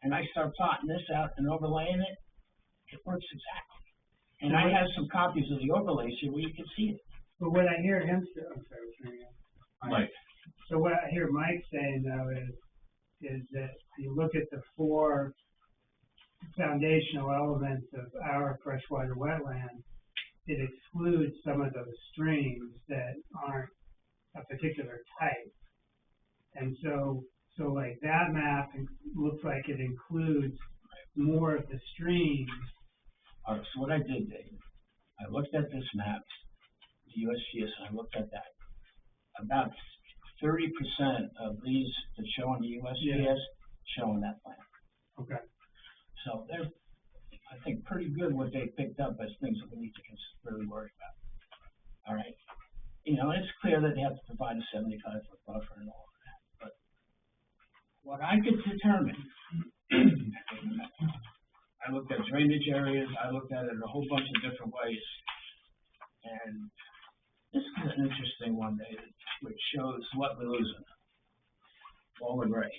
Speaker 6: And I start plotting this out and overlaying it. It works exactly. And I have some copies of the overlays here where you can see it.
Speaker 3: But what I hear him say, I'm sorry, what's your name?
Speaker 6: Mike.
Speaker 3: So what I hear Mike saying though is that you look at the four foundational elements of our freshwater wetland, it excludes some of those streams that aren't a particular type. And so like that map looks like it includes more of the streams.
Speaker 6: All right, so what I did, Dave, I looked at this map, the USGS, and I looked at that. About 30% of these that show on the USGS show on that plan.
Speaker 3: Okay.
Speaker 6: So they're, I think, pretty good what they picked up as things that we need to really worry about. All right. You know, it's clear that they have to provide a 75-foot buffer and all of that. But what I could determine, I looked at drainage areas, I looked at it a whole bunch of different ways. And this is an interesting one, David, which shows what we're losing. All the gray.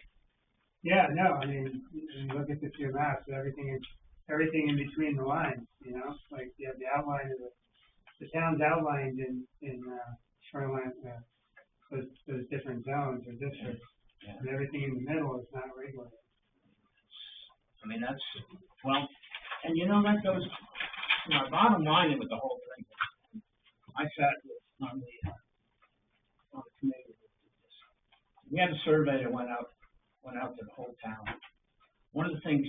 Speaker 3: Yeah, no, I mean, when you look at the two maps, everything in between the lines, you know, like you have the outline of the town's outlined in shoreline, those different zones or districts, and everything in the middle is not regulated.
Speaker 6: I mean, that's, well, and you know, that goes to my bottom line with the whole thing. I sat on the committee. We had a survey that went out to the whole town. One of the things,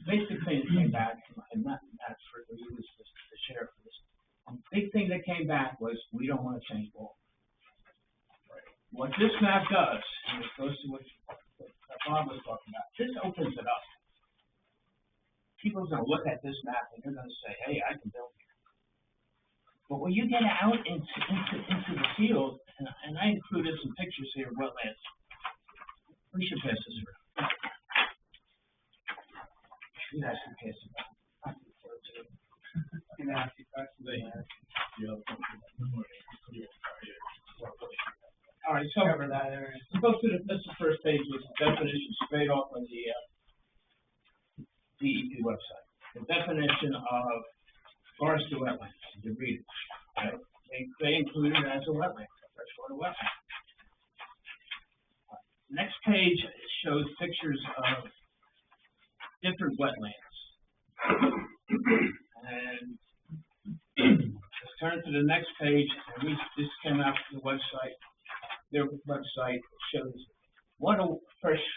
Speaker 6: basic thing that came back, and that's for you as the sheriff for this. A big thing that came back was we don't want to change law. Right. What this map does, and it goes to what Bob was talking about, this opens it up. People are going to look at this map and they're going to say, hey, I can build here. But when you get out into the field, and I included some pictures here of wetlands. We should pass this around. You guys can pass it around.
Speaker 3: Can I ask you questions?
Speaker 6: All right, so
Speaker 3: Cover that area.
Speaker 6: we go through this is the first page with the definition straight off of the DEP website. The definition of forest to wetlands. You read it. Right? They include it as a wetland, a freshwater wetland. Next page shows pictures of different wetlands. And let's turn to the next page. And this came out from the website. Their website shows what a forest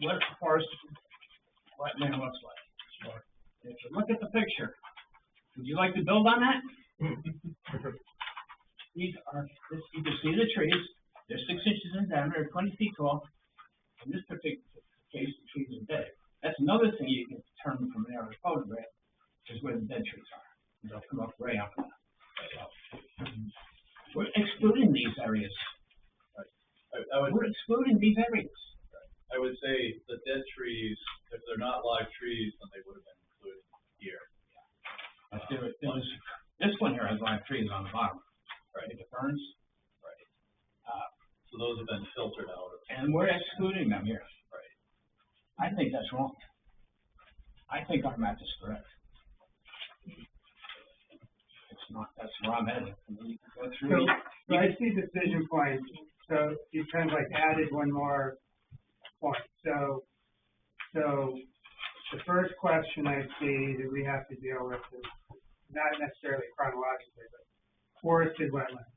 Speaker 6: wetland looks like. And if you look at the picture, would you like to build on that? You can see the trees. They're 6 inches in diameter, 20 feet tall. In this particular case, the trees are dead. That's another thing you can determine from an aerial photograph, is where the dead trees are. They'll come up gray on that. So, we're excluding these areas.
Speaker 7: I would
Speaker 6: We're excluding these areas.
Speaker 7: I I would say the dead trees, if they're not live trees, then they would have been included here.
Speaker 6: But there was, this one here has live trees on the bottom, right, the ferns.
Speaker 7: So those have been filtered out.
Speaker 6: And we're excluding them here.
Speaker 7: Right.
Speaker 6: I think that's wrong. I think our map is correct. It's not, that's wrong, edit. We can go through.
Speaker 3: So I see decision points, so you kind of like added one more point. So the first question I see that we have to deal with is not necessarily chronologically, but forested wetlands.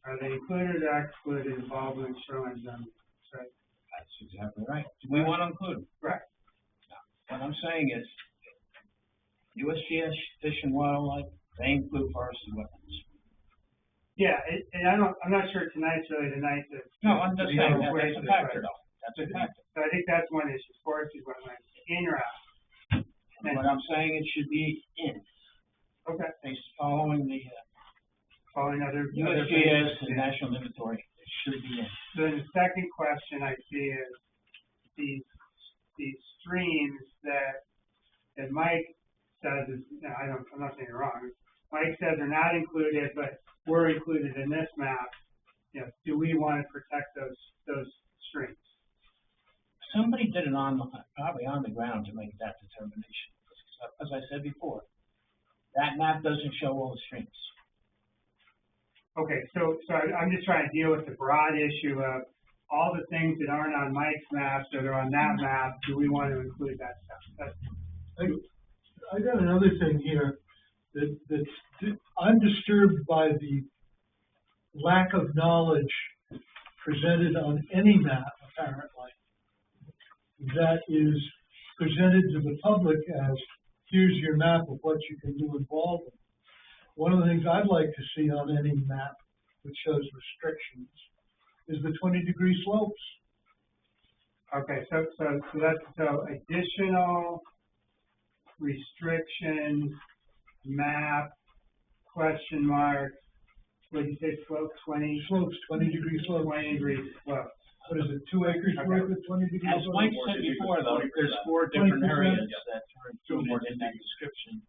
Speaker 3: Are they included or excluded involved in shoreline zoning? Right.
Speaker 6: That's exactly right. Do we want to include them?
Speaker 3: Right.
Speaker 6: What I'm saying is, USGS Fish and Wildlife, they include forested wetlands.
Speaker 3: Yeah, and I'm not sure tonight's really the night to.
Speaker 6: No, I'm just
Speaker 3: to
Speaker 6: saying
Speaker 3: know
Speaker 6: that,
Speaker 3: where
Speaker 6: that's a
Speaker 3: to
Speaker 6: factor
Speaker 3: put it.
Speaker 6: though. That's a factor.
Speaker 3: So I think that's one issue, forested wetlands, in or out.
Speaker 6: What I'm saying, it should be in,
Speaker 3: Okay.
Speaker 6: based following the
Speaker 3: Following other.
Speaker 6: USGS and National Inventory, it should be in.
Speaker 3: So then the second question I see is these streams that Mike says is, no, I'm not saying it wrong. Mike says are not included, but were included in this map. You know, do we want to protect those streams?
Speaker 6: Somebody did it probably on the ground to make that determination. As I said before, that map doesn't show all the streams.
Speaker 3: Okay, so I'm just trying to deal with the broad issue of all the things that aren't on Mike's map that are on that map. Do we want to include that stuff?
Speaker 1: I got another thing here that I'm disturbed by the lack of knowledge presented on any map, apparently, that is presented to the public as, here's your map of what you can do involved in. One of the things I'd like to see on any map which shows restrictions is the 20-degree slopes.
Speaker 3: Okay, so additional restrictions, map, question mark, what did you say, slope, 20?
Speaker 1: Slopes, 20-degree slopes.
Speaker 3: 20-degree slopes.
Speaker 1: What is it, 2 acres worth of 20-degree
Speaker 6: As
Speaker 1: slopes?
Speaker 6: Mike said before, though, there's 4 different
Speaker 1: 20%.
Speaker 6: areas that are included in that description.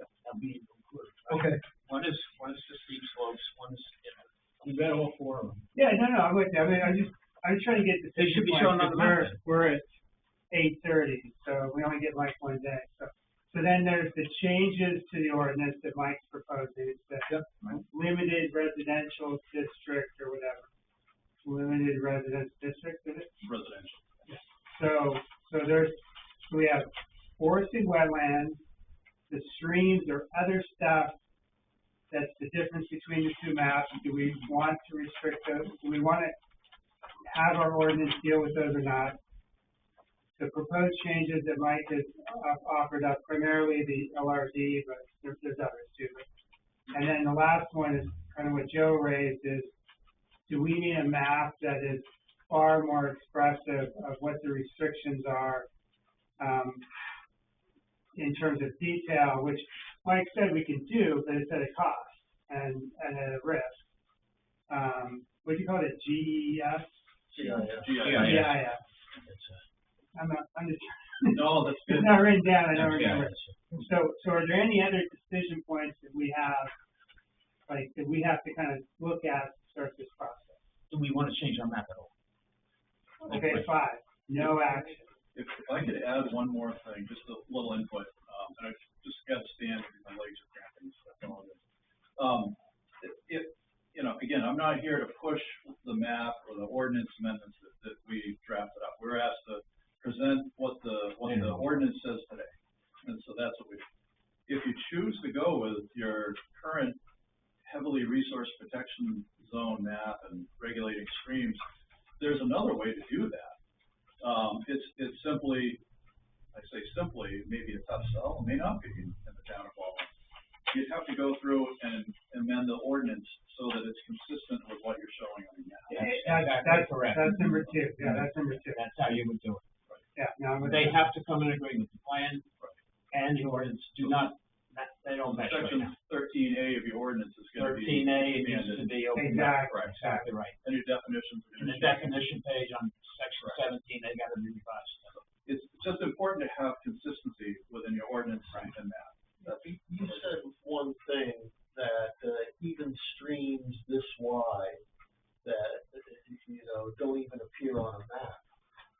Speaker 6: That'll be included. Right?
Speaker 1: Okay.
Speaker 6: One is the steep slopes, one is, we got all 4 of them.
Speaker 3: Yeah, no, I'm with you. I mean, I'm trying to get the.
Speaker 6: They should be shown on the map.
Speaker 3: We're at 8:30, so we only get like one day. So then there's the changes to the ordinance that Mike's proposing. It's the limited residential district or whatever. Limited residential district, is it?
Speaker 7: Residential.
Speaker 3: So we have forested wetlands, the streams or other stuff. That's the difference between the two maps. Do we want to restrict those? Do we want to have our ordinance deal with those or not? The proposed changes that Mike has offered up, primarily the LRD, but there's others too. And then the last one is kind of what Joe raised is, do we need a map that is far more expressive of what the restrictions are in terms of detail, which Mike said we can do, but it's at a cost and at a risk. What do you call it? GIS? GIS. I'm just.
Speaker 7: No, that's good.
Speaker 3: It's not written down. I don't
Speaker 6: That's
Speaker 3: remember. So are there any other decision points that we have, like that we have to kind of look at to start this process?
Speaker 6: Do we want to change our map at all?
Speaker 3: Okay, 5. No action.
Speaker 7: If I could add one more thing, just a little input, and I've just got to stand because my legs are cramping and stuff going on. Again, I'm not here to push the map or the ordinance amendments that we drafted up. We're asked to present what the ordinance says today. And so that's what we do. If you choose to go with your current heavily resource protection zone map and regulating streams, there's another way to do that. It's simply, I say simply, maybe a tough sell, it may not be in the town of Baldwin. You'd have to go through and amend the ordinance so that it's consistent with what you're showing on the map.
Speaker 3: That's
Speaker 6: correct.
Speaker 3: That's number 2. Yeah, that's number 2.
Speaker 6: That's how you would do it.
Speaker 3: Yeah. Now
Speaker 6: They have to come in agreement. The plan and the ordinance do not, they don't mesh right
Speaker 7: Section
Speaker 6: now.
Speaker 7: 13A of your ordinance is going gonna be
Speaker 6: 13A needs to
Speaker 7: expanded.
Speaker 6: be opened up.
Speaker 3: Exactly.
Speaker 7: Right.
Speaker 6: Exactly right.
Speaker 7: And your definitions are
Speaker 6: And the
Speaker 7: gonna change.
Speaker 6: definition page on section 17, they gotta be revised.
Speaker 7: It's just important to have consistency within your ordinance and map. That's,
Speaker 8: You said one thing, that even streams this wide that, don't even appear on a map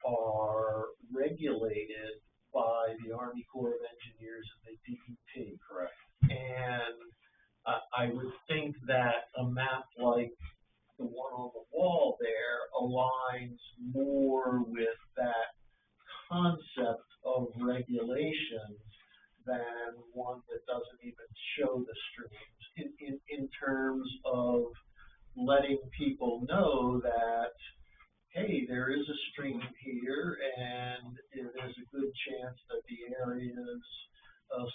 Speaker 8: are regulated by the Army Corps of Engineers and the DEP.
Speaker 7: correct.
Speaker 8: And I would think that a map like the one on the wall there aligns more with that concept of regulations than one that doesn't even show the streams in terms of letting people know that, hey, there is a stream here and there's a good chance that the areas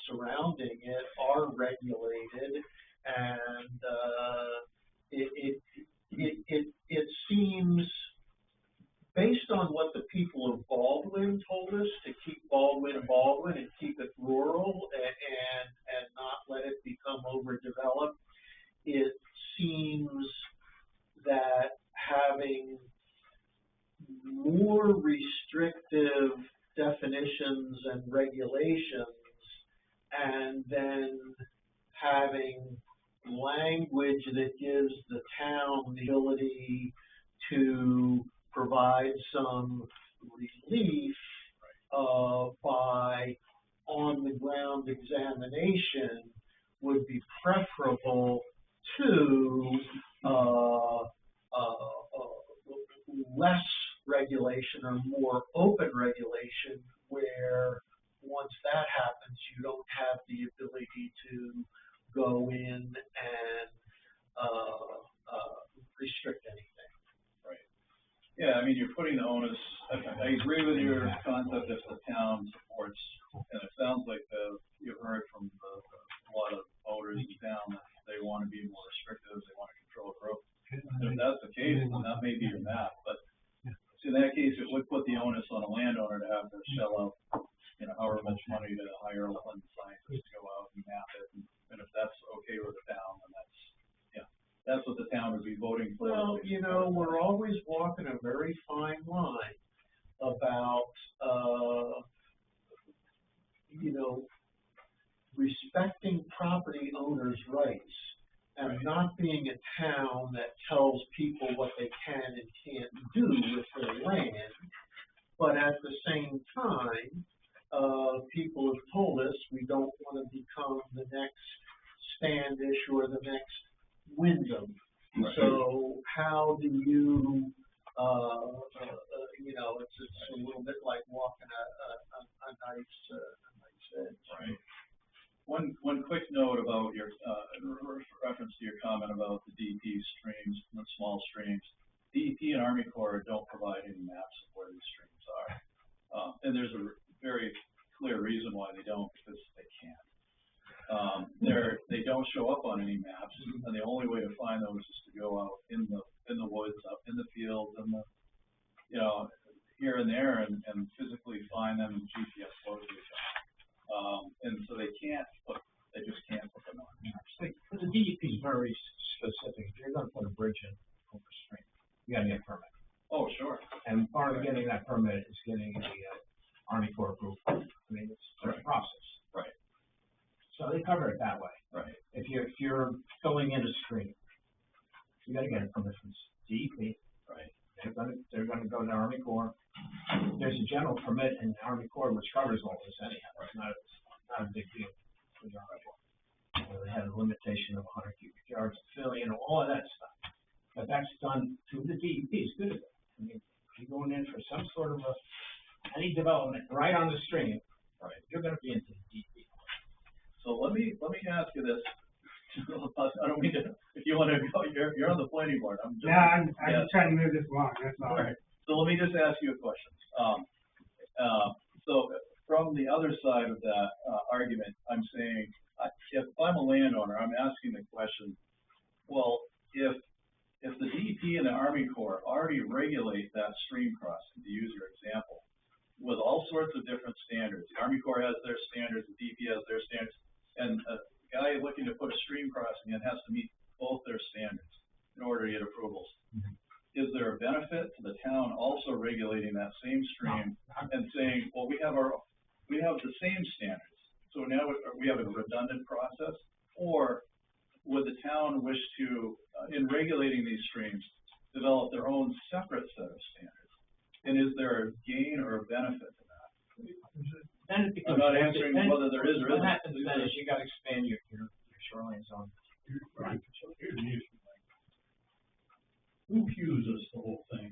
Speaker 8: surrounding it are regulated, and it seems, based on what the people of Baldwin told us, to keep Baldwin and keep it rural and not let it become overdeveloped, it seems that having more restrictive definitions and regulations and then having language that gives the town the ability to provide some relief by on-the-ground examination would be preferable to less regulation or more open regulation, where once that happens, you don't have the ability to go in and restrict anything.
Speaker 7: Right. Yeah, I mean, you're putting the onus, I agree with your concept if the town supports, and it sounds like you've heard from a lot of voters in town that they want to be more restrictive, they want to control growth. And if that's the case, then that may be your map, but in that case, it would put the onus on a landowner to have to shell out, however much money to hire a land scientist to go out and map it, and if that's okay with the town, then that's what the town would be voting for.
Speaker 8: Well, we're always walking a very fine line about, respecting property owners' rights and not being a town that tells people what they can and can't do with their land. But at the same time, people have told us we don't want to become the next Standish or the next Wyndham.
Speaker 7: Right.
Speaker 8: So how do you, it's a little bit like walking a nice edge.
Speaker 7: Right. One quick note about your reference to your comment about the DEP streams, the small streams. DEP and Army Corps don't provide any maps of where these streams are, and there's a very clear reason why they don't, because they can't. They don't show up on any maps, and the only way to find those is to go out in the woods, up in the fields, and here and there, and physically find them in GPS location. And so they just can't put them on maps.
Speaker 6: But the DEP is very specific. If you're gonna put a bridge in over a stream, you gotta get a permit.
Speaker 7: Oh, sure.
Speaker 6: And part of getting that permit is getting the Army Corps approval. I mean, it's a process.
Speaker 7: Right.
Speaker 6: So they cover it that way.
Speaker 7: Right.
Speaker 6: If you're filling in a stream, you gotta get a permit from DEP.
Speaker 7: Right.
Speaker 6: They're gonna go to Army Corps. There's a general permit in the Army Corps which covers all this anyhow. It's not a big deal for the Army Corps. They have a limitation of 100 cubic yards of fill, all of that stuff. But that's done through the DEP. It's good at it. I mean, if you're going in for some sort of any development right on the stream, right, you're gonna be into the DEP.
Speaker 7: So let me ask you this. I don't mean to, if you want to go, you're on the planning board. I'm
Speaker 3: just trying to move this along, that's all.
Speaker 7: All right. So let me just ask you a question. So from the other side of that argument, I'm saying, if I'm a landowner, I'm asking the question, well, if the DEP and the Army Corps already regulate that stream crossing, to use your example, with all sorts of different standards, the Army Corps has their standards, the DEP has their standards, and a guy looking to put a stream crossing in has to meet regulating that same stream and saying, well, we have the same standards. So now we have a redundant process, or would the town wish to, in regulating these streams, develop their own separate set of standards? And is there a gain or a benefit to that?
Speaker 6: Then it becomes.
Speaker 7: I'm not answering whether there is or isn't.
Speaker 6: What happens then is you gotta expand your shoreline zone.
Speaker 9: Right, so here's the issue, like, who cues us the whole thing?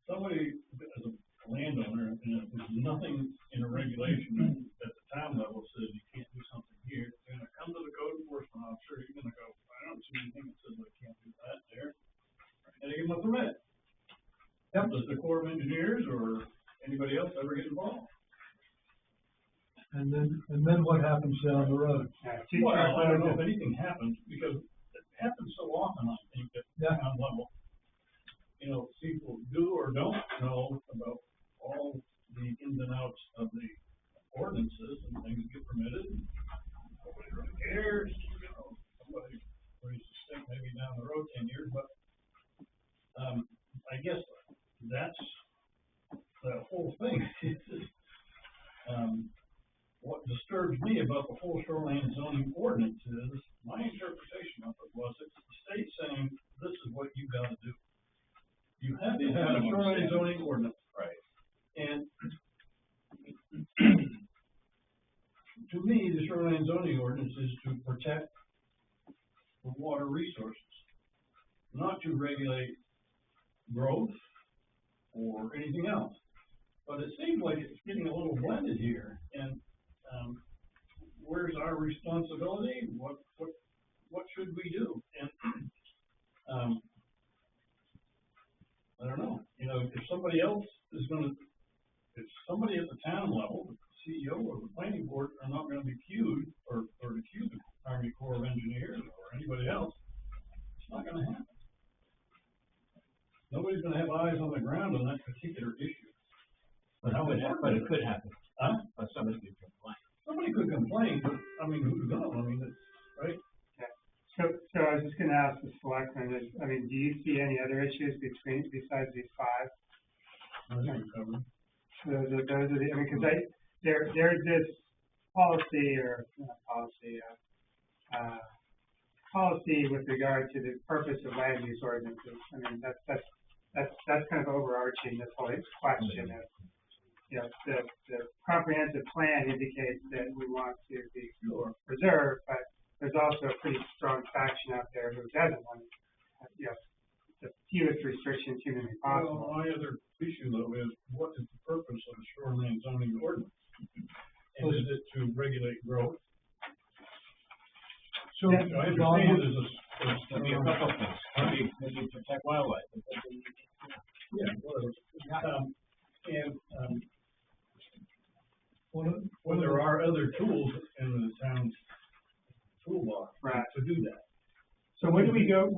Speaker 9: Somebody, as a landowner, and there's nothing in a regulation at the town level says you can't do something here, they're gonna come to the code enforcement officer, you're gonna go, I don't see anything that says I can't do that there. And they give them a permit. Does the Corps of Engineers or anybody else ever get involved?
Speaker 1: And then what happens down the road?
Speaker 9: Well, I don't know if anything happens, because it happens so often, I think, at the town level. You know, people do or don't know about all the ins and outs of the ordinances, and things get permitted, and nobody really cares, you know, somebody raises a stink maybe down the road 10 years, but, I guess that's the whole thing. What disturbs me about the whole shoreline zoning ordinance is, my interpretation of it was, it's the state saying, this is what you gotta do. You have to have a shoreline zoning ordinance.
Speaker 7: Right.
Speaker 9: And to me, the shoreline zoning ordinance is to protect the water resources, not to regulate growth or anything else. But it seems like it's getting a little blended here, and where's our responsibility? What should we do? And I don't know. You know, if somebody else is if somebody at the town level, the CEO or the planning board are not going to be cued or to cue the Army Corps of Engineers or anybody else, it's not going to happen. Nobody's going to have eyes on the ground on that particular issue.
Speaker 6: But it could happen.
Speaker 9: Huh?
Speaker 6: But somebody could complain.
Speaker 9: Somebody could complain, but I mean, who's gonna? I mean, it's right.
Speaker 3: So I was just gonna ask the selectmen, I mean, do you see any other issues besides these five?
Speaker 9: I think we covered.
Speaker 3: Those are the, I mean, cause there's this policy policy with regard to the purpose of land use ordinances. I mean, that's kind of overarching this whole question of, you know, the comprehensive plan indicates that we want to be preserved, but there's also a pretty strong faction out there who doesn't want, you know, the fewest restrictions humanly possible.
Speaker 9: Well, my other issue though is, what is the purpose of the shoreline zoning ordinance? And is it to regulate growth?
Speaker 1: So,
Speaker 9: I understand there's
Speaker 6: There'll be a couple of things. Maybe protect wildlife.
Speaker 9: yeah, whatever. Well, there are other tools in the town's toolbox to do that.
Speaker 3: So where do we go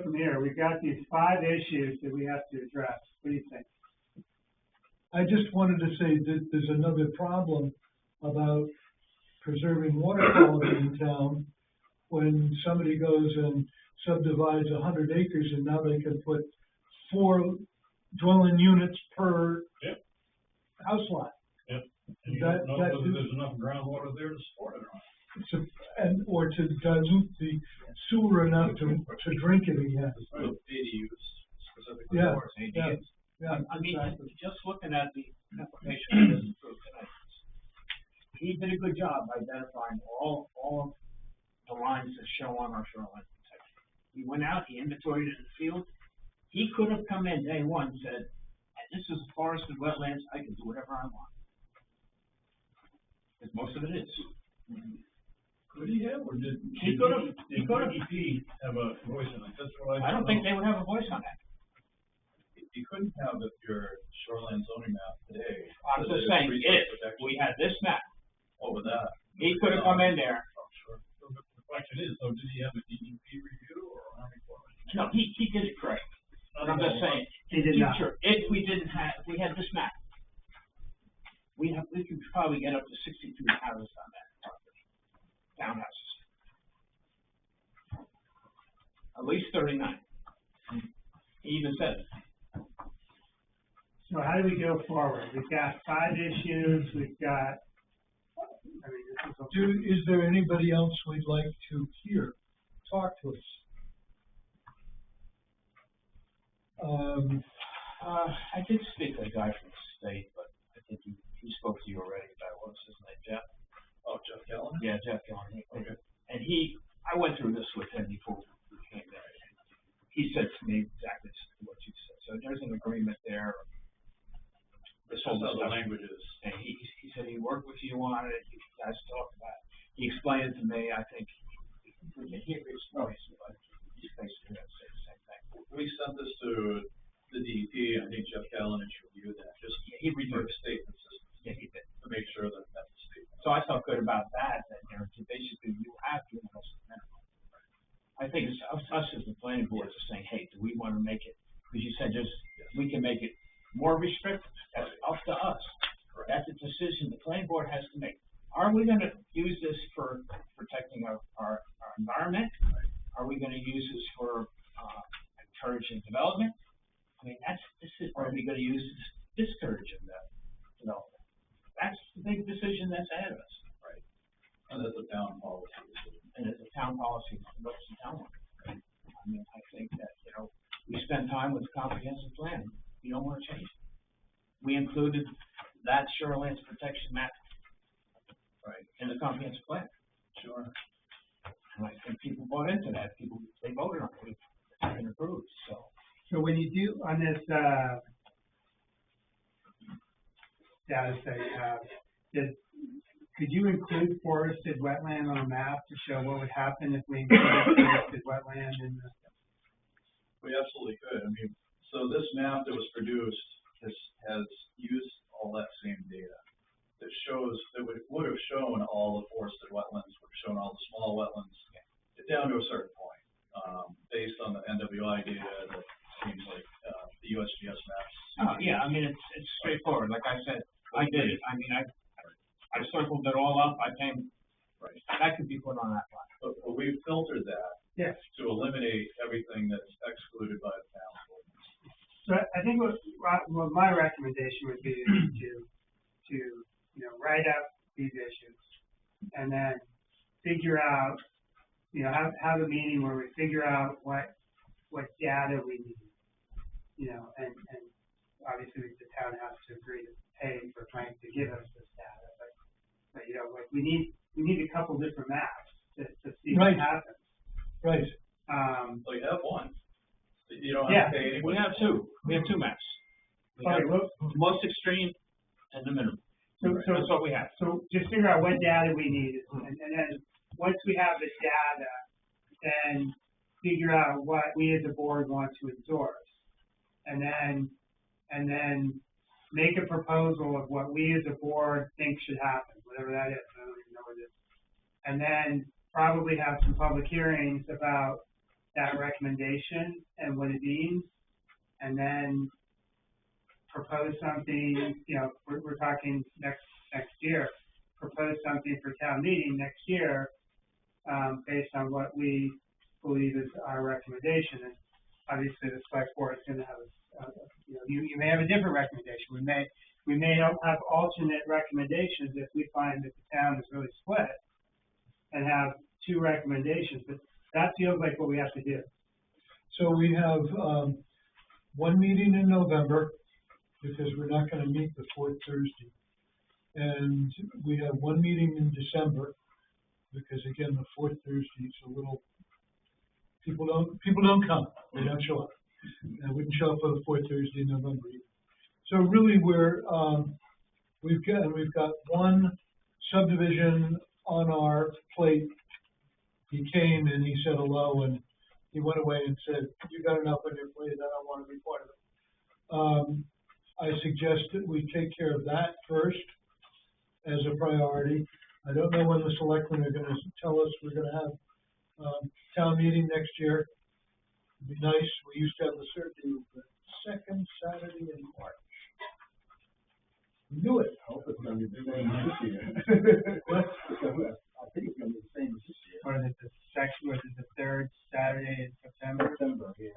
Speaker 3: from here? We've got these five issues that we have to address. What do you think?
Speaker 1: I just wanted to say that there's another problem about preserving water quality in town. When somebody goes and subdivides 100 acres and now they can put 4 dwelling units per house lot.
Speaker 9: Yep. And you don't know whether there's enough groundwater there to support it or not.
Speaker 1: Or to dilute the sewer enough to drink it again.
Speaker 7: ADUs specifically.
Speaker 1: Yeah,
Speaker 7: for
Speaker 1: yeah, yeah.
Speaker 6: I mean,
Speaker 1: exactly.
Speaker 6: just looking at the application that was approved tonight, he did a good job identifying all of the lines that show on our shoreline protection. He went out, he inventoried it in the field. He could have come in day one and said, this is forested wetlands, I can do whatever I want. Because most of it is.
Speaker 9: Could he have, or did
Speaker 6: He could have.
Speaker 9: DEP have a voice in it? That's what
Speaker 6: I don't think they would have a voice on that.
Speaker 7: You couldn't have your shoreline zoning map today.
Speaker 6: I'm just saying, if we had this map,
Speaker 7: What would that?
Speaker 6: he could have come in there.
Speaker 7: Oh, sure.
Speaker 9: So the question is, though, did he have a DEP review or Army Corps of Engineers?
Speaker 6: No, he did it correct. But I'm just saying,
Speaker 3: He did not.
Speaker 6: future, if we we had this map, we could probably get up to 63 houses on that property, townhouses. At least 39. He even said it.
Speaker 3: So how do we go forward? We've got 5 issues, we've got, I mean, this is.
Speaker 1: Is there anybody else we'd like to hear? Talk to us.
Speaker 6: I did speak to a guy from the state, but I think he spoke to you already about what's his name, Jeff?
Speaker 7: Oh, Jeff Gallen?
Speaker 6: Yeah, Jeff Gillen.
Speaker 7: Okay.
Speaker 6: And I went through this with him before we came there. He said to me exactly what you said. So there's an agreement there. This whole
Speaker 7: That's how the
Speaker 6: discussion.
Speaker 7: language is.
Speaker 6: And he said he worked with you on it. You guys talked about it. He explained it to me. I think we can hear his voice, but he's basically going to say the same thing.
Speaker 7: We sent this to the DEP, and I think Jeff Gallen has reviewed that, just
Speaker 6: He reviewed
Speaker 7: for state consistency,
Speaker 6: Yeah, he did.
Speaker 7: to make sure that that's the state.
Speaker 6: So I felt good about that, basically you have given us the minimum. I think it's us as the planning board is saying, hey, do we want to make it, because you said we can make it more restrictive. That's up to us. That's a decision the planning board has to make. Are we going to use this for protecting our environment? Are we going to use this for encouraging development? I mean, are we going to use this discouraging development? That's the big decision that's ahead of us.
Speaker 7: Right. And that's a town policy decision.
Speaker 6: And it's a town policy, what's the town one? I mean, I think that, we spend time with the comprehensive plan. You don't want to change it. We included that shoreline protection map, right, in the comprehensive plan.
Speaker 7: Sure.
Speaker 6: And I think people bought into that. They voted on it. It's been approved, so.
Speaker 3: So when you do on this, data set you have, could you include forested wetland on a map to show what would happen if we included forested wetland in the?
Speaker 7: We absolutely could. I mean, so this map that was produced has used all that same data. That shows, that would have shown all the forested wetlands, would have shown all the small wetlands, down to a certain point, based on the NWI data that seems like, the USGS maps.
Speaker 6: Oh, yeah, I mean, it's straightforward. Like I said, I did it. I mean, I circled it all up. I came,
Speaker 7: Right.
Speaker 6: that could be put on that line.
Speaker 7: But we've filtered that.
Speaker 3: Yes.
Speaker 7: To eliminate everything that's excluded by the town ordinance.
Speaker 3: So I think what my recommendation would be to write up these issues and then figure out, have a meeting where we figure out what data we need, and obviously the town has to agree to pay for Frank to give us this data, but we need a couple different maps to see what happens.
Speaker 1: Right.
Speaker 7: So you have one. You don't have to pay anybody.
Speaker 6: We have two. We have two maps. We have the most extreme and the minimum.
Speaker 3: So
Speaker 6: that's what we have.
Speaker 3: So just figure out what data we need, and then once we have the data, then figure out what we as a board want to endorse, and then make a proposal of what we as a board think should happen, whatever that is. I don't even know what it is. And then probably have some public hearings about that recommendation and what it means, and then propose something, we're talking next year, propose something for town meeting next year, based on what we believe is our recommendation. And obviously the select board is going to have, you may have a different recommendation. We may have alternate recommendations if we find that the town is really split and have two recommendations, but that feels like what we have to do.
Speaker 1: So we have, one meeting in November, because we're not gonna meet the fourth Thursday. And we have one meeting in December, because again, the fourth Thursday is a little, people don't come, they don't show up. And wouldn't show up for the fourth Thursday in November either. So really we've got one subdivision on our plate. He came and he said hello and he went away and said, you got enough on your plate, I don't want to be part of it. I suggest that we take care of that first as a priority. I don't know when the selectmen are gonna tell us we're gonna have, town meeting next year. It'd be nice, we used to have the certainty of the second Saturday in March. We knew it.
Speaker 10: I hope it's gonna be the same this year.
Speaker 1: What?
Speaker 10: I think it's gonna be the same as this year.
Speaker 3: Or is it the third Saturday in September?
Speaker 10: September, yeah.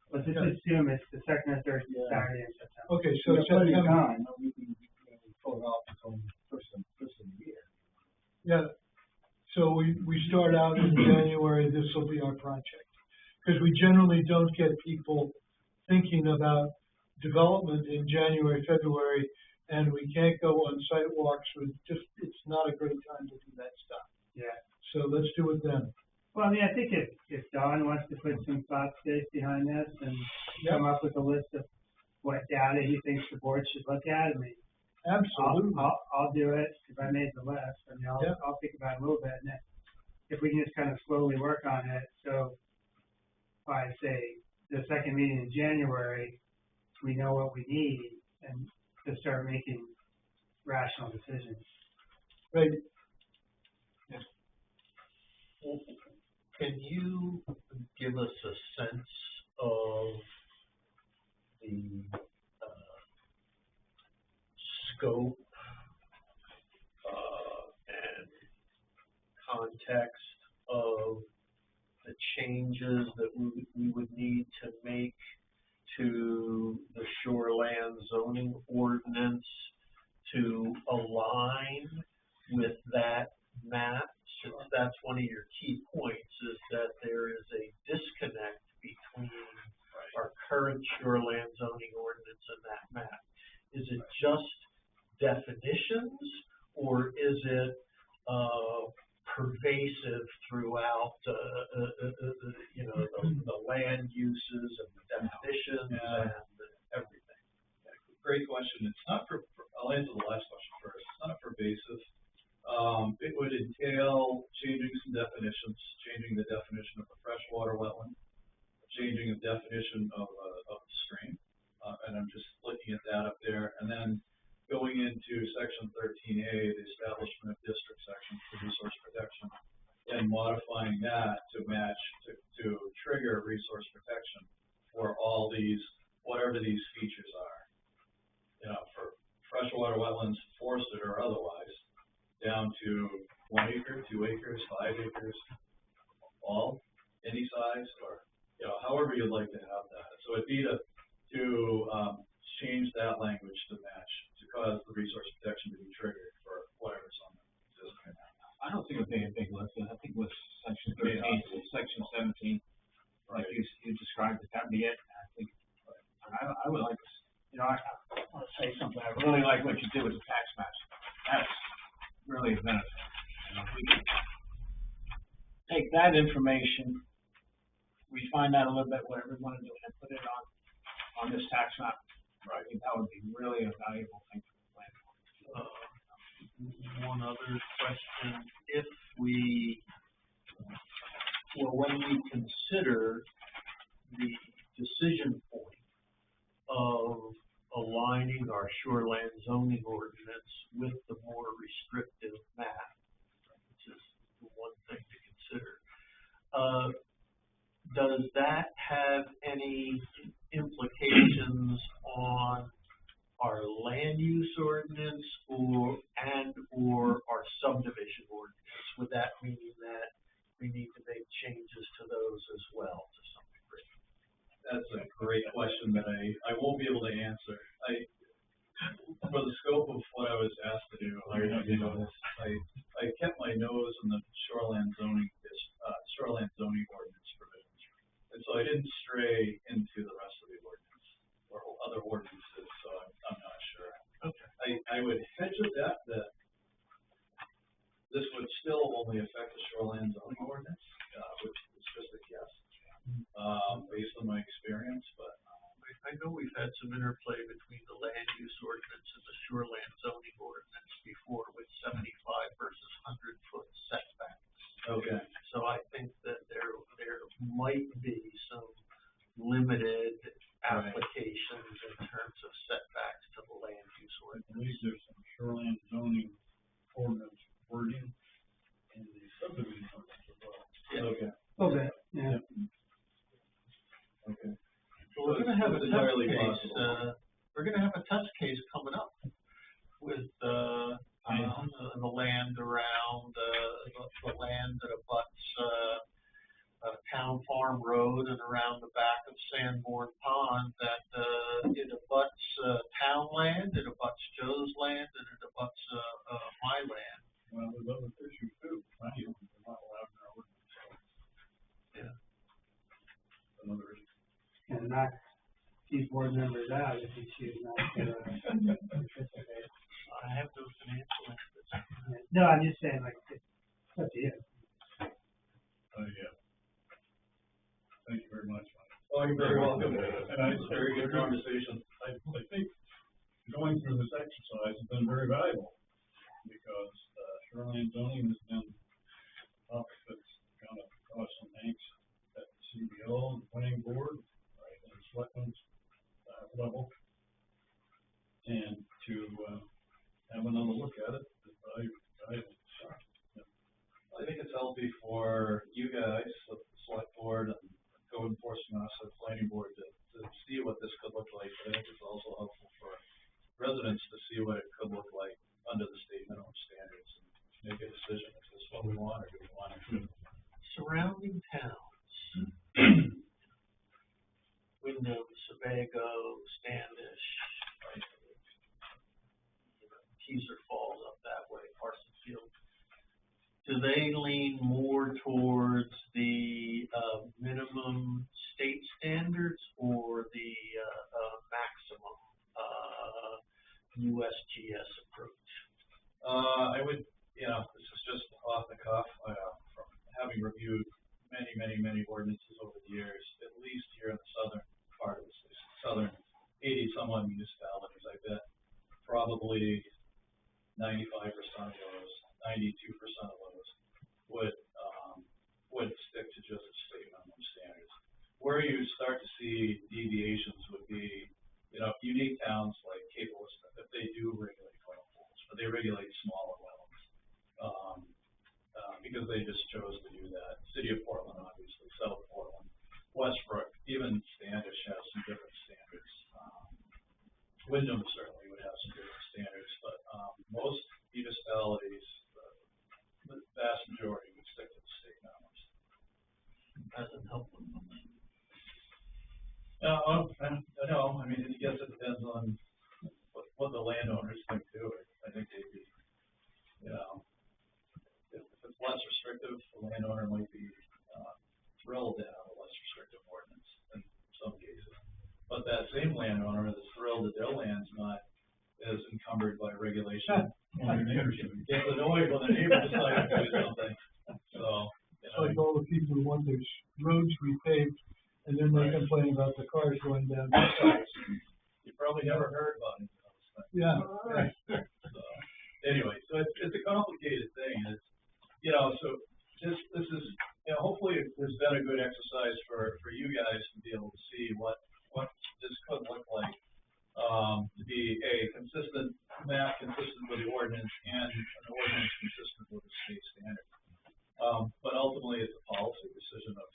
Speaker 3: Let's just assume it's the second or third Saturday in September.
Speaker 1: Okay, so
Speaker 10: plenty of
Speaker 1: September.
Speaker 10: time, we can, pull it off until first of the year.
Speaker 1: Yeah, so we start out in January, this will be our project. Because we generally don't get people thinking about development in January, February, and we can't go on site walks with it's not a great time to do that stuff.
Speaker 3: Yeah.
Speaker 1: So let's do it then.
Speaker 3: Well, I mean, I think if Don wants to put some thought space behind this and come up with a list of what data he thinks the board should look at, I mean,
Speaker 1: Absolutely.
Speaker 3: I'll do it if I made the list. I mean, I'll think about it a little bit, and then if we can just kind of slowly work on it, so by say the second meeting in January, we know what we need and to start making rational decisions.
Speaker 1: Right.
Speaker 8: Can you give us a sense of the scope and context of the changes that we would need to make to the shoreland zoning ordinance to align with that map? Since that's one of your key points, is that there is a disconnect between our current shoreland zoning ordinance and that map. Is it just definitions, or is it pervasive throughout the land uses and the definitions and everything?
Speaker 7: Great question. It's not I'll answer the last question first. It's not pervasive. It would entail changing some definitions, changing the definition of a freshwater wetland, changing the definition of a stream, and I'm just looking at that up there, and then going into section 13A, the establishment of district sections for resource protection, and modifying that to match, to trigger resource protection for all these, whatever these features are. For freshwater wetlands, forested or otherwise, down to 1 acre, 2 acres, 5 acres, all, any size, or, however you'd like to have that. So it'd be to change that language to match, to cause the resource protection to be triggered for whatever's on the existing.
Speaker 6: I don't think it would be a big lift. I think with section 13, section 17, like you described it, that'd be it. I think, I would like to, I want to say something. I really like what you did with the tax maps. That's really a benefit. We can take that information, we find out a little bit what we want to do, and put it on this tax map. I think that would be really a valuable thing for the plan.
Speaker 8: One other question: when we consider the decision point of aligning our shoreland zoning ordinance with the more restrictive map, which is the one thing to consider, does that have any implications on our land use ordinance or our subdivision ordinance? Would that mean that we need to make changes to those as well to some degree?
Speaker 7: That's a great question that I won't be able to answer. For the scope of what I was asked to do, I kept my nose in the shoreland zoning ordinance provisions, and so I didn't stray into the rest of the ordinance or other ordinances. So I'm not sure. Okay. I would hedge a bet that this would still only affect the shoreland zoning ordinance, which is just a guess, based on my experience, but.
Speaker 8: I know we've had some interplay between the land use ordinance and the shoreland zoning ordinance before with 75 versus 100-foot setbacks.
Speaker 7: Okay.
Speaker 8: So I think that there might be some limited applications in terms of setbacks to the land use ordinance.
Speaker 9: I believe there's some shoreland zoning ordinance wording in the subdivision ordinance as well.
Speaker 8: Yeah.
Speaker 7: Okay.
Speaker 3: A little bit, yeah.
Speaker 7: Okay.
Speaker 8: So we're going to have a test case. We're going to have a test case coming up with the land around the land that abuts Town Farm Road and around the back of Sanborn Pond. That it abuts town land, it abuts Joe's land, and it abuts, my land.
Speaker 9: Well, there's other issues too, right? They're not allowed in our ordinance, so.
Speaker 8: Yeah.
Speaker 9: Another issue.
Speaker 3: And not keep board members out if you choose not to participate.
Speaker 8: I have no financial interest.
Speaker 3: No, I'm just saying, like, it's up to you.
Speaker 9: Yeah. Thank you very much, Mike.
Speaker 7: Oh, you're very welcome.
Speaker 9: And it's a very good conversation. I think going through this exercise has been very valuable because, shoreline zoning has been a topic that's kind of caused some angst at the CBO and the planning board, right, and the selectmen's level. And to, have another look at it is valuable.
Speaker 7: I think it's healthy for you guys, the select board and code enforcement officer, planning board to see what this could look like. But I think it's also helpful for residents to see what it could look like under the state minimum standards and make a decision if this is what we want or do we want to.
Speaker 8: Surrounding towns. Wyndham, Sebago, Standish, right? Teaser Falls up that way, Parsonsfield. Do they lean more towards the minimum state standards or the maximum USGS approach?
Speaker 7: I would, this is just off the cuff, from having reviewed many ordinances over the years, at least here in the southern part of the state, southern 80-some-odd municipalities, I bet probably 95% of those, 92% of those would stick to just the state minimum standards. Where you start to see deviations would be, unique towns like Cape Elizabeth, if they do regulate coil pools, but they regulate smaller wells, because they just chose to do that. City of Portland, obviously, South Portland, Westbrook, even Standish has some different standards. Wyndham certainly would have some different standards, but most municipalities, the vast majority would stick to the state minimums.
Speaker 8: Doesn't help them much.
Speaker 7: No, I mean, I guess it depends on what the landowners think too. I think they'd be, if it's less restrictive, the landowner might be thrilled to have a less restrictive ordinance in some cases. But that same landowner is thrilled that their land's not as encumbered by regulation. Gets annoyed when the neighbor decides to do something. So,
Speaker 1: It's like all the people who want their roads repaved, and then they complain about the cars going down.
Speaker 7: You probably never heard about any of those things.
Speaker 1: Yeah.
Speaker 7: Right. So, anyway, so it's a complicated thing. It's, so this is, hopefully there's been a good exercise for you guys to be able to see what this could look like, to be a consistent map, consistent with the ordinance, and an ordinance consistent with the state standard. But ultimately, it's a policy decision of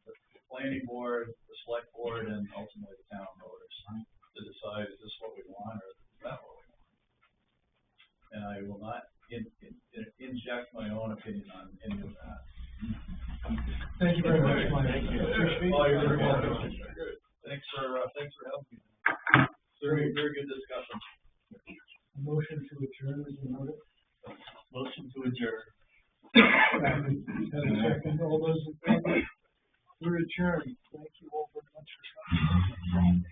Speaker 7: the planning board, the select board, and ultimately the town voters to decide, is this what we want or is that what we want? And I will not inject my own opinion on any of that.
Speaker 1: Thank you very much, Mike.
Speaker 7: Thank you.
Speaker 1: Appreciate
Speaker 7: Oh, you're very
Speaker 1: it.
Speaker 7: welcome. Thanks for having me. Very good discussion.
Speaker 1: A motion to adjourn is in order.
Speaker 8: Motion to adjourn.
Speaker 1: And a second, all those in favor? We're adjourned. Thank you all very much for coming.